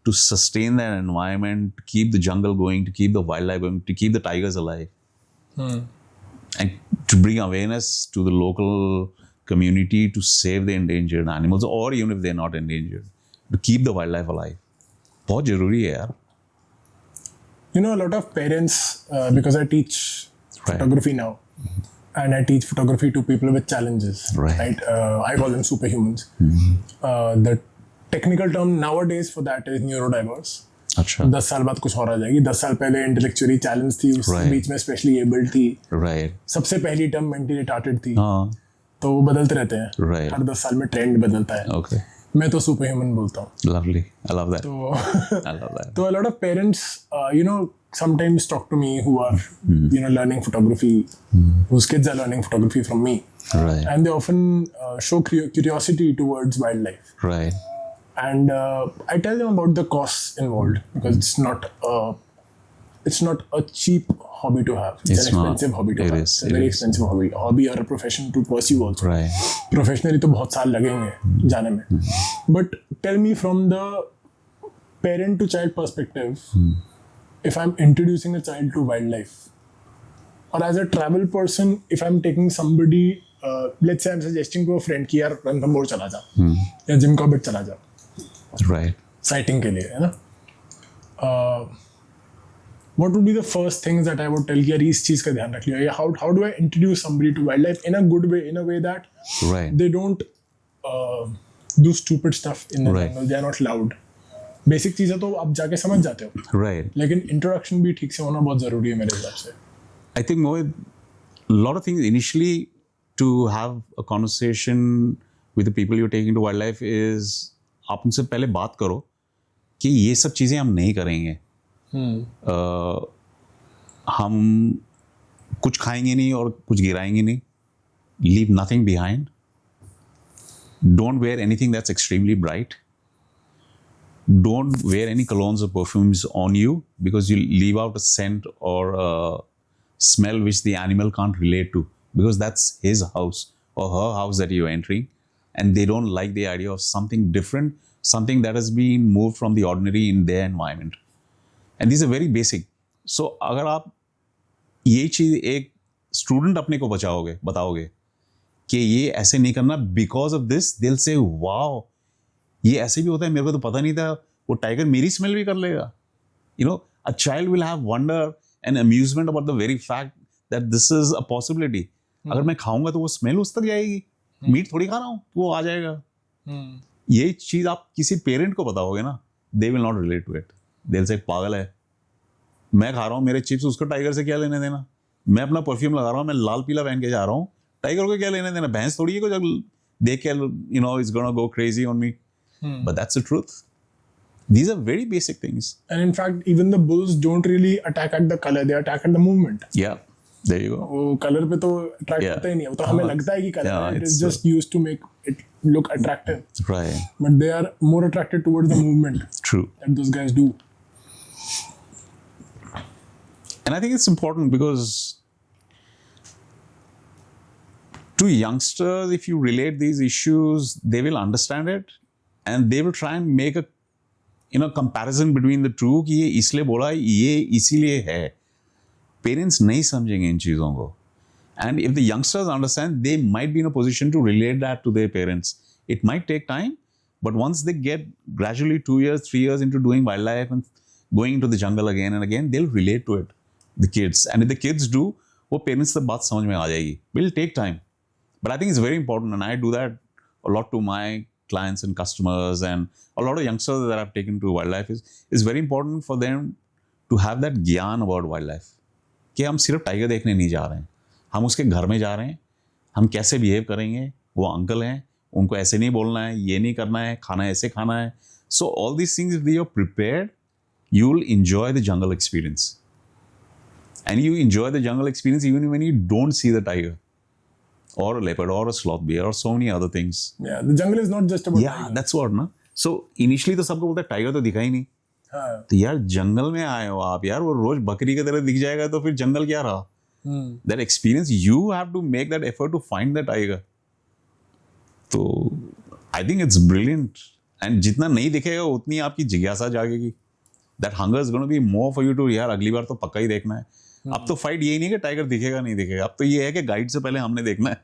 to sustain that environment, to keep the jungle going, to keep the wildlife going, to keep the tigers alive. And to bring awareness to the local community to save the endangered animals, or even if they're not endangered, to keep the wildlife alive. बहुत जरूरी है यार. You know, a lot of parents, because I teach photography now, and I teach photography to people with challenges, right? I call them superhumans. The technical term nowadays for that is neurodiverse. अच्छा. 10 साल बाद कुछ और आ जाएगी. 10 साल पहले intellectually challenge थी, उस बीच में स्पेशली एबल्ड थी. सबसे पहली टर्म मेंटली रिटार्टेड थी. तो वो बदलते रहते हैं. हर 10 साल में ट्रेंड बदलता है. मैं तो सुपर ह्यूमन बोलता हूँ. Lovely. I love that. I love that. So a lot of parents, sometimes talk to me who are, learning photography, whose kids are learning photography from me. Right. And they often show curiosity towards wildlife. Right. And I tell them about the costs involved, because it's not a cheap hobby to have. It's an expensive hobby to have. It's a very expensive hobby or a profession to pursue also. Right. Professionally तो बहुत साल लगेंगे जाने में. But tell me, from the parent to child perspective, if I'm introducing a child to wildlife, or as a travel person, if I'm taking somebody, let's say I'm suggesting to a friend कि यार रणथंभौर चला जा, या Jim Corbett चला जा. Right. Sighting के लिए, है ना? What would be the first things that I would tell कि यार इस चीज़ का ध्यान रख लिया? How do I introduce somebody to wildlife in a good way, in a way that they don't do stupid stuff in the jungle, they are not loud. Basic चीज़ें तो आप जाके समझ जाते हो. Right. लेकिन introduction भी ठीक से होना बहुत ज़रूरी है मेरे हिसाब से. I think Mohit, a lot of things initially to have a conversation with the people you're taking to wildlife is आप उनसे पहले बात करो कि ये सब चीज़ें हम नहीं करेंगे. हम कुछ खाएंगे नहीं और कुछ गिराएंगे नहीं. Leave nothing behind. Don't wear anything that's extremely bright. Don't wear any colognes or perfumes on you, because you leave out a scent or a smell which the animal can't relate to, because that's his house or her house that you're entering, and they don't like the idea of something different, something that has been moved from the ordinary in their environment. And these are very basic. So अगर आप ये चीज़ एक student अपने को बताओगे कि ये ऐसे नहीं करना, because of this they'll say wow, ये ऐसे भी होता है, मेरे को तो पता नहीं था, वो टाइगर मेरी स्मेल भी कर लेगा. A child will have wonder and amusement about the very fact that this is a possibility. अगर मैं खाऊंगा तो वो स्मेल उस तक जाएगी. मीट थोड़ी खा रहा हूँ, वो आ जाएगा. ये चीज़ आप किसी पेरेंट को बताओगे ना, they will not relate to it. They'll say पागल है, मैं खा रहा हूँ मेरे चिप्स, उसको टाइगर से क्या लेने देना. मैं अपना परफ्यूम लगा रहा हूँ, मैं लाल पीला पहन के जा रहा हूँ, टाइगर को क्या लेने देना. भैंस थोड़ी है को जब देख के it's gonna go crazy on me. But that's the truth. These are very basic things. And in fact, even the bulls don't really attack at the color; they attack at the movement. Yeah, there you go. वो colour पे तो attract Yeah. करता ही नहीं है, वो तो हमें लगता है कि कलर Yeah, है. It is it's, just used to make it look attractive, Right. but they are more attracted towards the movement True. that those guys do. And I think it's important because to youngsters, if you relate these issues, they will understand it and they will try and make a comparison between the two कि ये इसलिए बोला ये इसीलिए है. Parents नहीं समझेंगे इन चीज़ों को. And if the youngsters understand, they might be in a position to relate that to their parents. It might take time, but once they get gradually 2 years, 3 years into doing wildlife and going into the jungle again and again, they'll relate to it, the kids. And if the kids do, वो parents से बात समझ में आ जाएगी. It will take time. But I think it's very important, and I do that a lot to my clients and customers and a lot of youngsters that I've taken to wildlife is very important for them to have that ज्ञान about wildlife. कि हम सिर्फ tiger देखने नहीं जा रहे हैं, हम उसके घर में जा रहे हैं, हम कैसे बिहेव करेंगे, वो अंकल हैं, उनको ऐसे नहीं बोलना है, ये नहीं करना है, खाना ऐसे खाना है. So all these things, if you are prepared, you will enjoy the jungle experience. And you enjoy the jungle experience even when you don't see the tiger or a leopard or a sloth bear or so many other things. Yeah, the jungle is not just about Yeah, tigers. that's what ना. So initially तो सबको बोलता है tiger तो दिखा ही नहीं. हाँ. तो यार जंगल में आए हो आप यार, वो रोज बकरी की तरह दिख जाएगा तो फिर जंगल क्या रहा? That experience, you have to make that effort to find the tiger. तो I think it's brilliant. And जितना नहीं दिखेगा उतनी आपकी जिज्ञासा जागेगी. That hunger is going to be more for you to यार अगली बार तो पक्का ही देखना है. अब तो फाइट यही नहीं कि टाइगर दिखेगा नहीं दिखेगा, अब तो ये है कि गाइड से पहले हमने देखना है.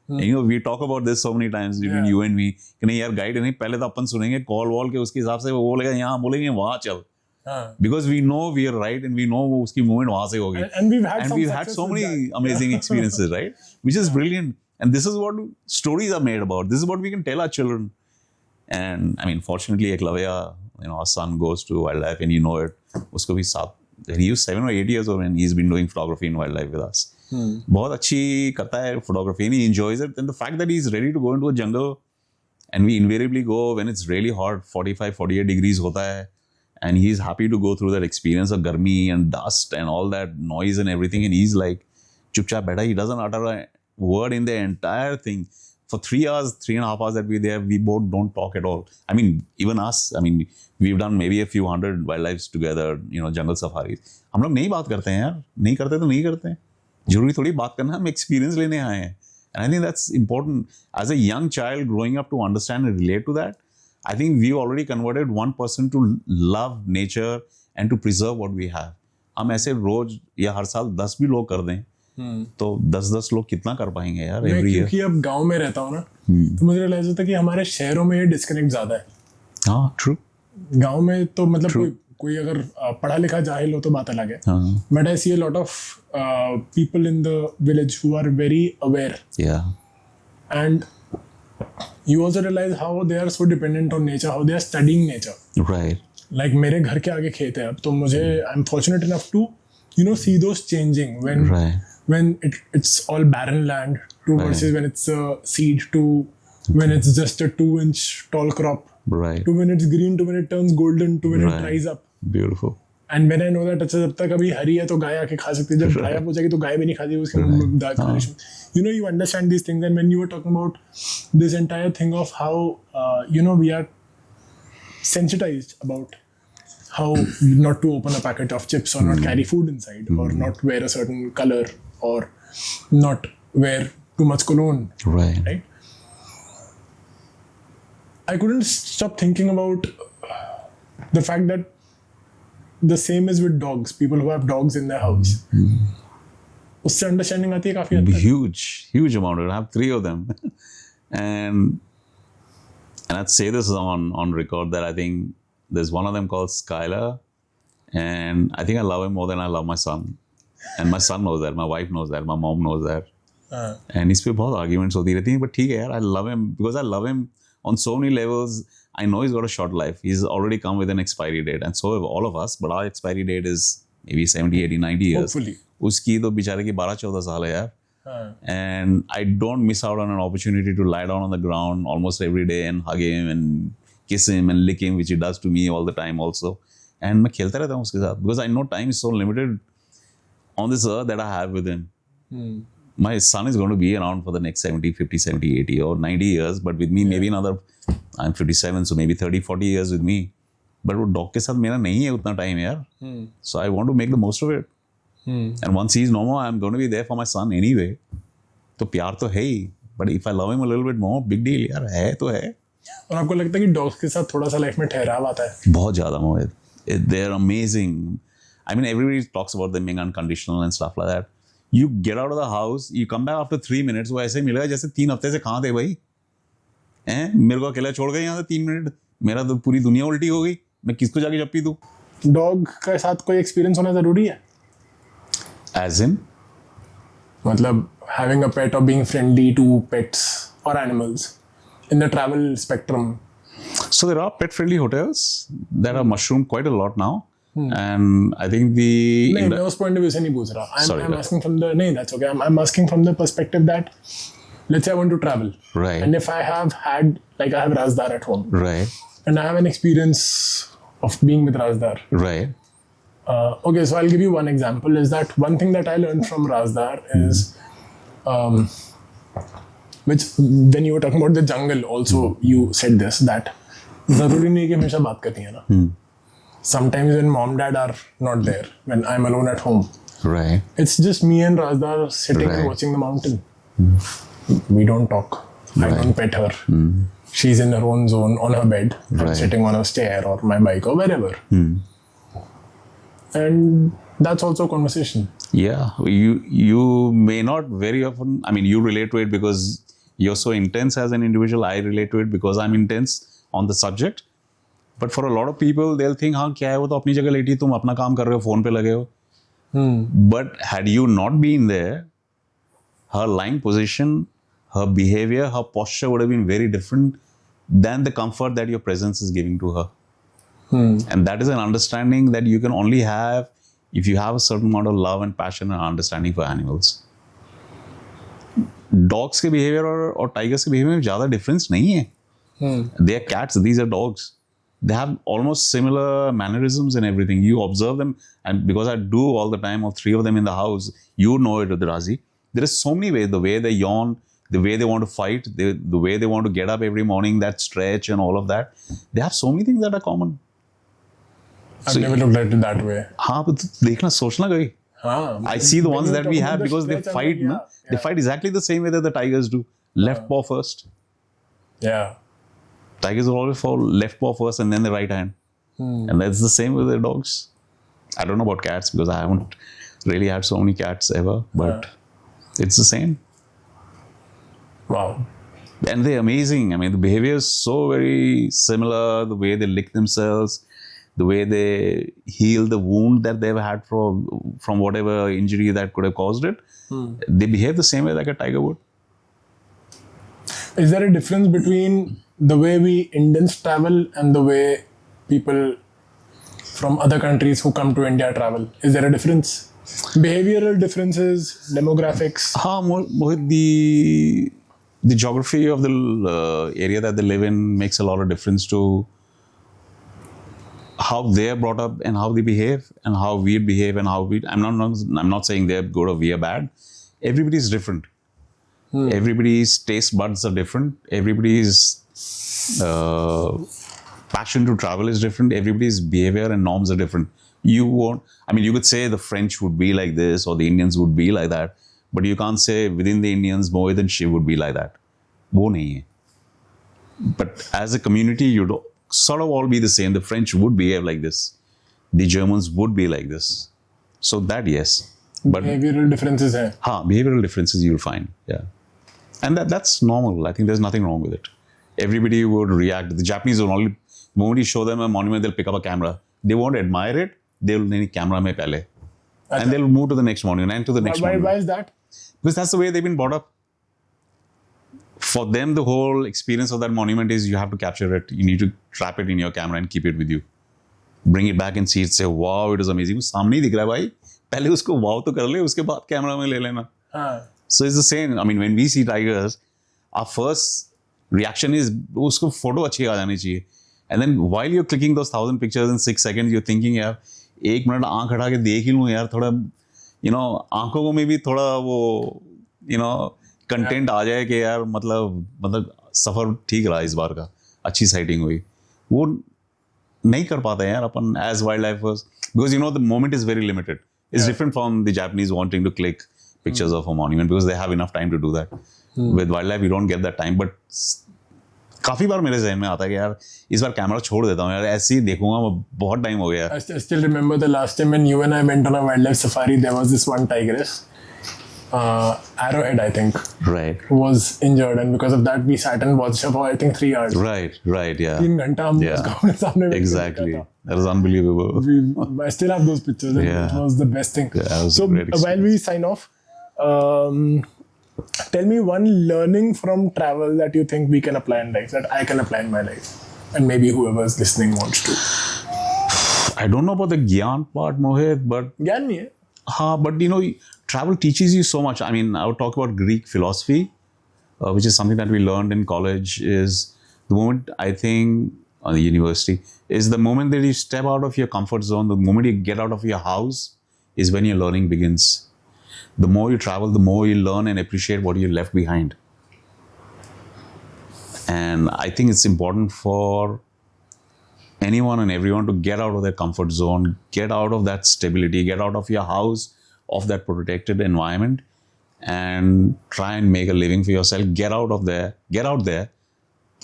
You know, we talk about this so many times between you and me कि नहीं यार गाइड नहीं, पहले तो अपन सुनेंगे कॉल वॉल के, उसके हिसाब से वो बोलेगा यहाँ, बोलेंगे वहाँ चल. Because we know we are right and we know वो उसकी मूवमेंट वहाँ से होगी. And we've had And some we've had success so with many that. amazing experiences, right? Which is brilliant. And this is what stories are made about. This is what we can tell our children. And I mean, fortunately, Eklavya, you know, our son goes to wildlife and you know it. उसको भी साथ, he was 7 or 8 years old and he's been doing photography in wildlife with us. बहुत अच्छी करता है photography and he enjoys it. And the fact that he's ready to go into a jungle and we invariably go when it's really hot, 45, 48 degrees होता है. And he's happy to go through that experience of garmi and dust and all that noise and everything. And he's like, chupchap beta. He doesn't utter a word in the entire thing. For 3 hours, 3.5 hours that we're there, we both don't talk at all. I mean, even us, I mean, we've done maybe a few hundred wildlife together, you know, jungle safaris. हम लोग नहीं बात करते हैं यार, नहीं करते तो नहीं करते हैं. जरूरी थोड़ी बात करना, हम experience लेने आए हैं. And I think that's important. As a young child growing up to understand and relate to that, I think we already converted one person to love nature and to preserve what we have. हम ऐसे रोज या हर साल 10 भी लोग कर दें तो 10-10 लोग कितना कर पाएंगे यार मैं एवरी ईयर. क्योंकि अब गांव में रहता हूँ ना, तो मुझे रियलाइज होता है कि हमारे शहरों में ये डिस्कनेक्ट ज्यादा है. हाँ, ट्रू. गांव में तो मतलब कोई अगर पढ़ा लिखा जाहिल हो तो बात अलग है. But I see a lot of people in the village who are very aware. Yeah. And you also realize how they are so dependent on nature, how they are studying nature. Right. Like मेरे घर के आगे खेत है अब, तो मुझे I'm fortunate enough to, you know, see those changing when Right. when it's all barren land to versus when it's a seed to when it's just a 2-inch tall crop Right. to when it's green to when it turns golden to when it Right. dries up. Beautiful. And when I know that अच्छा जब तक अभी हरी है तो गाय आके खा सकती है, जब ड्राई अप हो जाएगी तो गाय भी नहीं खाती, उसके मुंह you know, you understand these things. And when you were talking about this entire thing of how you know, we are sensitized about how not to open a packet of chips or not carry food inside or not wear a certain color or not wear too much cologne, Right. right? I couldn't stop thinking about the fact that the same is with dogs. People who have dogs in their house. उससे understanding आती है काफी हद तक. Huge amount. I have 3 of them. and I'd say this on record that I think there's one of them called Skylar, and I think I love him more than I love my son. And my son knows that, my wife knows that, my mom knows that. And इस पे बहुत arguments होती रहती हैं, but ठीक है यार, I love him because I love him on so many levels. I know he's got a short life. He's already come with an expiry date, and so have all of us, but our expiry date is maybe 70, 80, 90 years. Hopefully. उसकी तो बेचारे की 12-14 साल है यार. And I don't miss out on an opportunity to lie down on the ground almost every day and hug him and kiss him and lick him, which he does to me all the time also. And मैं खेलता रहता हूँ उसके साथ because I know time is so limited on this earth that I have with him. My son is going to be around for the next 70, 50, 70, 80 or 90 years, but with me maybe another, I'm 57, so maybe 30, 40 years with me. But वो dog के साथ मेरा नहीं है उतना time यार. So I want to make the most of it. And once he's no more, I'm going to be there for my son anyway. तो प्यार तो है ही, but if I love him a little bit more, big deal यार, है तो है. और आपको लगता है कि डॉग्स के साथ थोड़ा सा लाइफ में ठहराव आता है? बहुत ज़्यादा मोहित. They're amazing. I mean, everybody talks about them being unconditional and stuff like that. You get out of the house, you come back after 3 minutes, वो ऐसे मिलेगा जैसे 3 हफ्ते से कहाँ थे भाई? मेरे को अकेला छोड़ गए यहाँ से 3 मिनट, मेरा तो पूरी दुनिया उल्टी हो गई, मैं किसको जाके जप्पी दूँ? डॉग के साथ कोई एक्सपीरियंस होना ज़रूरी है? As in? मतलब having a pet or being friendly to pets or animals in the travel spectrum. So there are pet-friendly hotels that are mushroomed quite a lot now. And I think the... नहीं, मैं उस point of view से नहीं पूछ रहा. Sorry, I'm asking from the... नहीं, that's okay. I'm asking from the perspective that, let's say I want to travel. Right. And if I have had, like I have Razdar at home. Right. And I have an experience of being with Razdar. Right. Okay, so I'll give you one example. Is that one thing that I learned from Razdar is... which when you were talking about the jungle also you said this, that ज़रूरी नहीं कि हमेशा बात करनी है ना. Sometimes when mom dad are not there, when I'm alone at home, Right. it's just me and Razdar sitting and watching the mountain. We don't talk. I don't pet her. She's in her own zone on her bed. I'm sitting on a stair or my bike or wherever. And that's also a conversation. Yeah, you may not very often, I mean, you relate to it because you're so intense as an individual. I relate to it because I'm intense on the subject. But for a lot of people, they'll think, हाँ क्या है वो तो अपनी जगह लेटी, तुम अपना काम कर रहे हो, फोन पे लगे हो. But had you not been there, her lying position, her behavior, her posture would have been very different than the comfort that your presence is giving to her. And that is an understanding that you can only have if you have a certain amount of love and passion and understanding for animals. Dogs के behavior और tigers के behavior में ज़्यादा difference नहीं है. They are cats, these are dogs. They have almost similar mannerisms and everything. You observe them, and because I do all the time, all 3 of them in the house, you know it, Razi. There is so many ways, the way they yawn, the way they want to fight, the way they want to get up every morning, that stretch and all of that. They have so many things that are common. I've never looked at it that way. हाँ, but देखना सोचना कहीं. I see the ones that we have because they fight. Yeah. They fight exactly the same way that the tigers do. Left paw first. Yeah. Tigers will always fall left paw first and then the right hand. And that's the same with the dogs. I don't know about cats because I haven't really had so many cats ever, but it's the same. Wow. And they're amazing. I mean, the behavior is so very similar. The way they lick themselves, the way they heal the wound that they've had from whatever injury that could have caused it. They behave the same way like a tiger would. Is there a difference between the way we Indians travel and the way people from other countries who come to India travel? Is there a difference? Behavioral differences, demographics? Mohit, the geography of the area that they live in makes a lot of difference to how they are brought up and how they behave and how we behave and how we. I'm not saying they're good or we are bad. Everybody is different. Everybody's taste buds are different. Everybody's passion to travel is different. Everybody's behavior and norms are different. You could say the French would be like this or the Indians would be like that, but you can't say within the Indians Mohit and Shiv would be like that. वो नहीं है. But as a community, you'd sort of all be the same. The French would behave like this. The Germans would be like this. So that, yes. But behavioral differences hai. Behavioral differences you'll find. Yeah. And that's normal. I think there's nothing wrong with it. Everybody would react. The Japanese will only, the moment you show them a monument, they'll pick up a camera. They won't admire it. They'll need camera mein pehle. And they'll move to the next monument and to the next monument. Why is that? Because that's the way they've been brought up. For them, the whole experience of that monument is you have to capture it. You need to trap it in your camera and keep it with you. Bring it back and see it. Say, wow, it is amazing. सामने ही दिख रहा है भाई. पहले उसको wow तो कर ले, उसके बाद कैमरा में ले लेना. So it's the same. I mean, when we see tigers, our first reaction is उसको photo अच्छी आ जानी चाहिए. And then while you're clicking those 1,000 pictures in 6 seconds, you're thinking, यार 1 मिनट आंख हटा के देख ही लूँ यार, थोड़ा आंखों को में भी थोड़ा वो कंटेंट आ जाए कि यार मतलब सफर ठीक रहा इस बार का, अच्छी साइटिंग हुई. वो नहीं कर पाते हैं यार अपन as wild lifers, because the moment is very limited. It's different from the Japanese wanting to click pictures of a monument because they have enough time to do that. With wildlife, you don't get that time. But काफी बार मेरे जहन में आता है कि यार इस बार camera छोड़ देता हूँ यार, ऐसे ही देखूंगा, बहुत टाइम हो गया. I still remember the last time when you and I went on a wildlife safari. There was this one tigress, Arrowhead, I think. Right. Who was injured, and because of that, we sat and watched her for I think 3 hours. Right, yeah. 3 घंटा हम उसको अपने सामने बैठ के Exactly. देखा था. That was unbelievable. I still have those pictures. And Yeah. It was the best thing. Yeah, it was a So great while we sign off, tell me one learning from travel that you think we can apply in life, that I can apply in my life, and maybe whoever's listening wants to. I don't know about the Gyan part, Mohit, but ज्ञान नहीं है. but travel teaches you so much. I mean, I would talk about Greek philosophy, which is something that we learned in college. Is the moment, I think, on the university, is the moment that you step out of your comfort zone, the moment you get out of your house, is when your learning begins. The more you travel, the more you learn and appreciate what you left behind. And I think it's important for anyone and everyone to get out of their comfort zone, get out of that stability, get out of your house, of that protected environment, and try and make a living for yourself. Get out there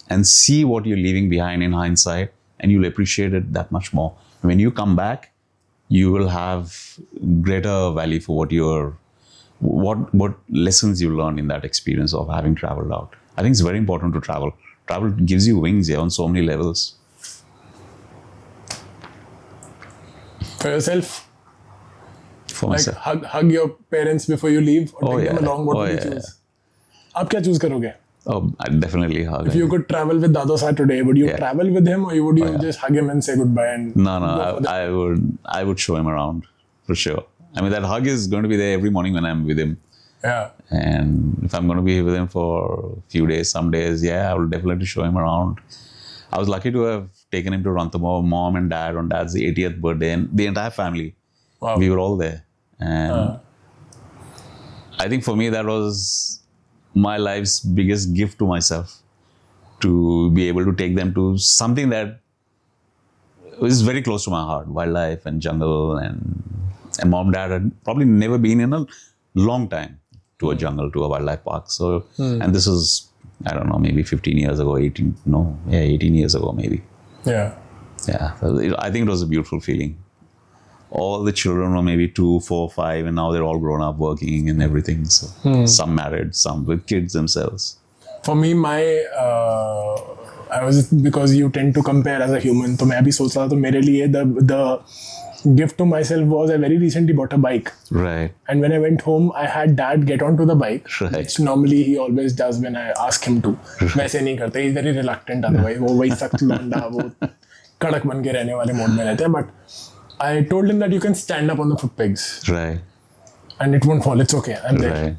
and see what you're leaving behind in hindsight, and you'll appreciate it that much more. When you come back, you will have greater value for what lessons you learn in that experience of having traveled out. I think it's very important to travel. Travel gives you wings on so many levels. For yourself, For like myself. hug your parents before you leave, or Oh, take them yeah. along. What Oh, would you yeah. choose? आप क्या choose करोगे? Oh, I'd definitely hug. If you could travel with Dadosai today, would you Yeah. travel with him, or would you just hug him and say goodbye? And No, I would show him around for sure. I mean, that hug is going to be there every morning when I'm with him. yeah, And if I'm going to be with him for a few days, some days, yeah, I will definitely show him around. I was lucky to have taken him to Ranthambore, mom and dad on dad's 80th birthday, and the entire family. wow. We were all there. And I think for me, that was my life's biggest gift to myself, to be able to take them to something that is very close to my heart, wildlife and jungle. And mom, dad had probably never been in a long time to a jungle, to a wildlife park. So, and this was, I don't know, maybe 15 years ago, 18 years ago, maybe. Yeah. Yeah, I think it was a beautiful feeling. All the children were maybe 2, 4, 5, and now they're all grown up, working and everything. So some married, some with kids themselves. For me, I was, because you tend to compare as a human, तो मैं अभी सोच रहा था, तो मेरे लिए the gift to myself was I very recently bought a bike. Right. And when I went home, I had dad get onto the bike, Right. which normally he always does when I ask him to. वैसे नहीं करते, he's very reluctant otherwise. वो वही सख्त लौंडा, वो कड़क बन के रहने वाले मोड में रहते हैं. But I told him that you can stand up on the foot pegs Right. and it won't fall. It's okay. I'm there.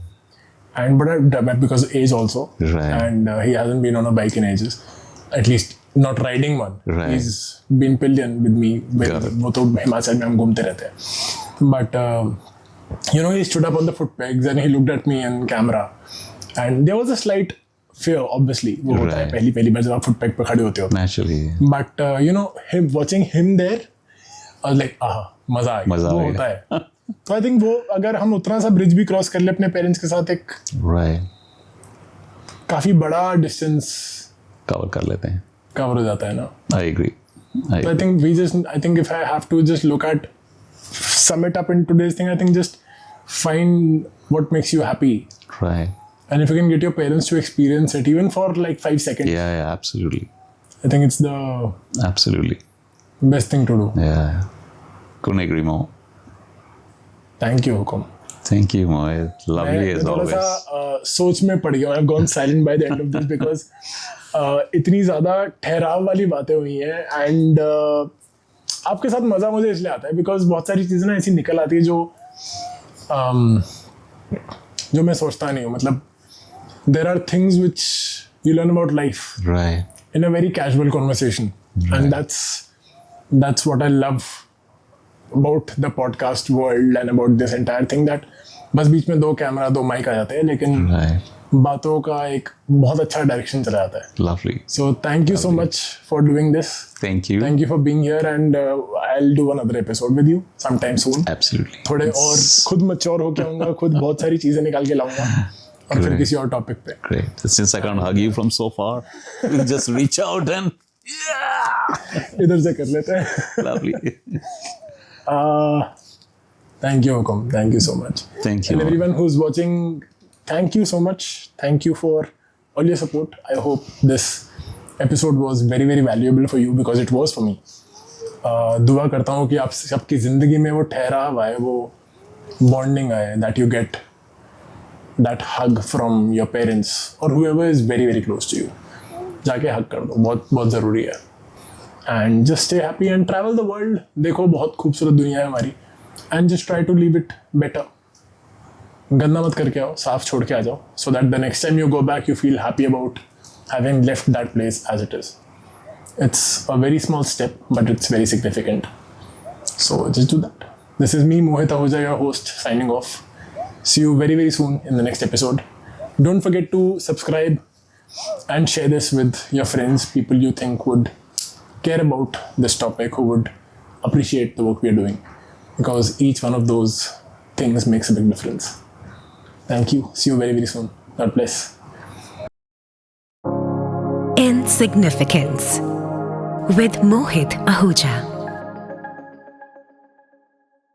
Right. But because age also, Right. and he hasn't been on a bike in ages, at least not riding one. Right. He's been pillion with me. Got it. वो तो हिमाचल में हम घूमते रहते हैं. But he stood up on the foot pegs and he looked at me in camera, and there was a slight fear, obviously. वो होता है Right. पहली बार जब आप foot peg पे खड़े होते हो. Naturally. But him watching him there, I was like, मजा आ गया. मजा वो आ होता है. तो आई थिंक वो अगर हम उतना सा ब्रिज भी क्रॉस कर ले अपने पेरेंट्स के साथ, एक Right. काफी बड़ा डिस्टेंस Cover कर लेते हैं. कवर हो जाता है ना. I agree. So I think if I have to just look at, sum it up in today's thing, I think just find what makes you happy. Right. And if you can get your parents to experience it, even for like 5 seconds, Yeah, absolutely. I think it's the Absolutely. best thing to do. Yeah. Couldn't agree more. Thank you, Hukum. Thank you, Mohit. Lovely मैं as थोड़ा always. सा सोच में पड़ गया. I've gone silent by the end of this because इतनी ज़्यादा ठहराव वाली बातें हुई हैं, and आपके साथ मज़ा मुझे इसलिए आता है बिकॉज बहुत सारी चीज़ें ना ऐसी निकल आती है जो मैं सोचता नहीं हूँ. मतलब there are things which you learn about life Right. in a very casual conversation. and that's what I love about the podcast world and about this entire thing, that बस बीच में 2 कैमरा 2 माइक आ जाते हैं, लेकिन Right. बातों का एक बहुत अच्छा डायरेक्शन चला जाता है. Lovely. So thank you so much for doing this. Thank you. Thank you for being here, and I'll do another episode with you sometime soon. Absolutely. थोड़े और खुद मैच्योर होके आऊँगा, खुद बहुत सारी चीज़ें निकाल के लाऊंगा, और फिर Great. किसी और टॉपिक पे. Great. Since I can't hug you from so far, we'll just reach out and इधर से कर लेते हैं. lovely. Thank you, Hukum. Thank you so much. Thank you. And everyone who's watching, thank you so much. Thank you for all your support. I hope this episode was very, very valuable for you, because it was for me. दुआ करता हूँ कि आप सबकी ज़िंदगी में वो ठहराव आए, वो बॉन्डिंग आए, that you get that hug from your parents or whoever is very, very close to you. जाके हग कर दो, बहुत बहुत ज़रूरी है. And just stay happy and travel the world. देखो बहुत खूबसूरत दुनिया है हमारी. And just try to leave it better. गंदा मत करके आओ, साफ छोड़ के आ जाओ, so that the next time you go back you feel happy about having left that place as it is. It's a very small step, but it's very significant. So just do that. This is me, Mohit Ahuja, your host, signing off. See you very, very soon in the next episode. Don't forget to subscribe and share this with your friends, people you think would care about this topic, who would appreciate the work we are doing, because each one of those things makes a big difference. Thank you. See you very, very soon. God bless. Insignificance with Mohit Ahuja.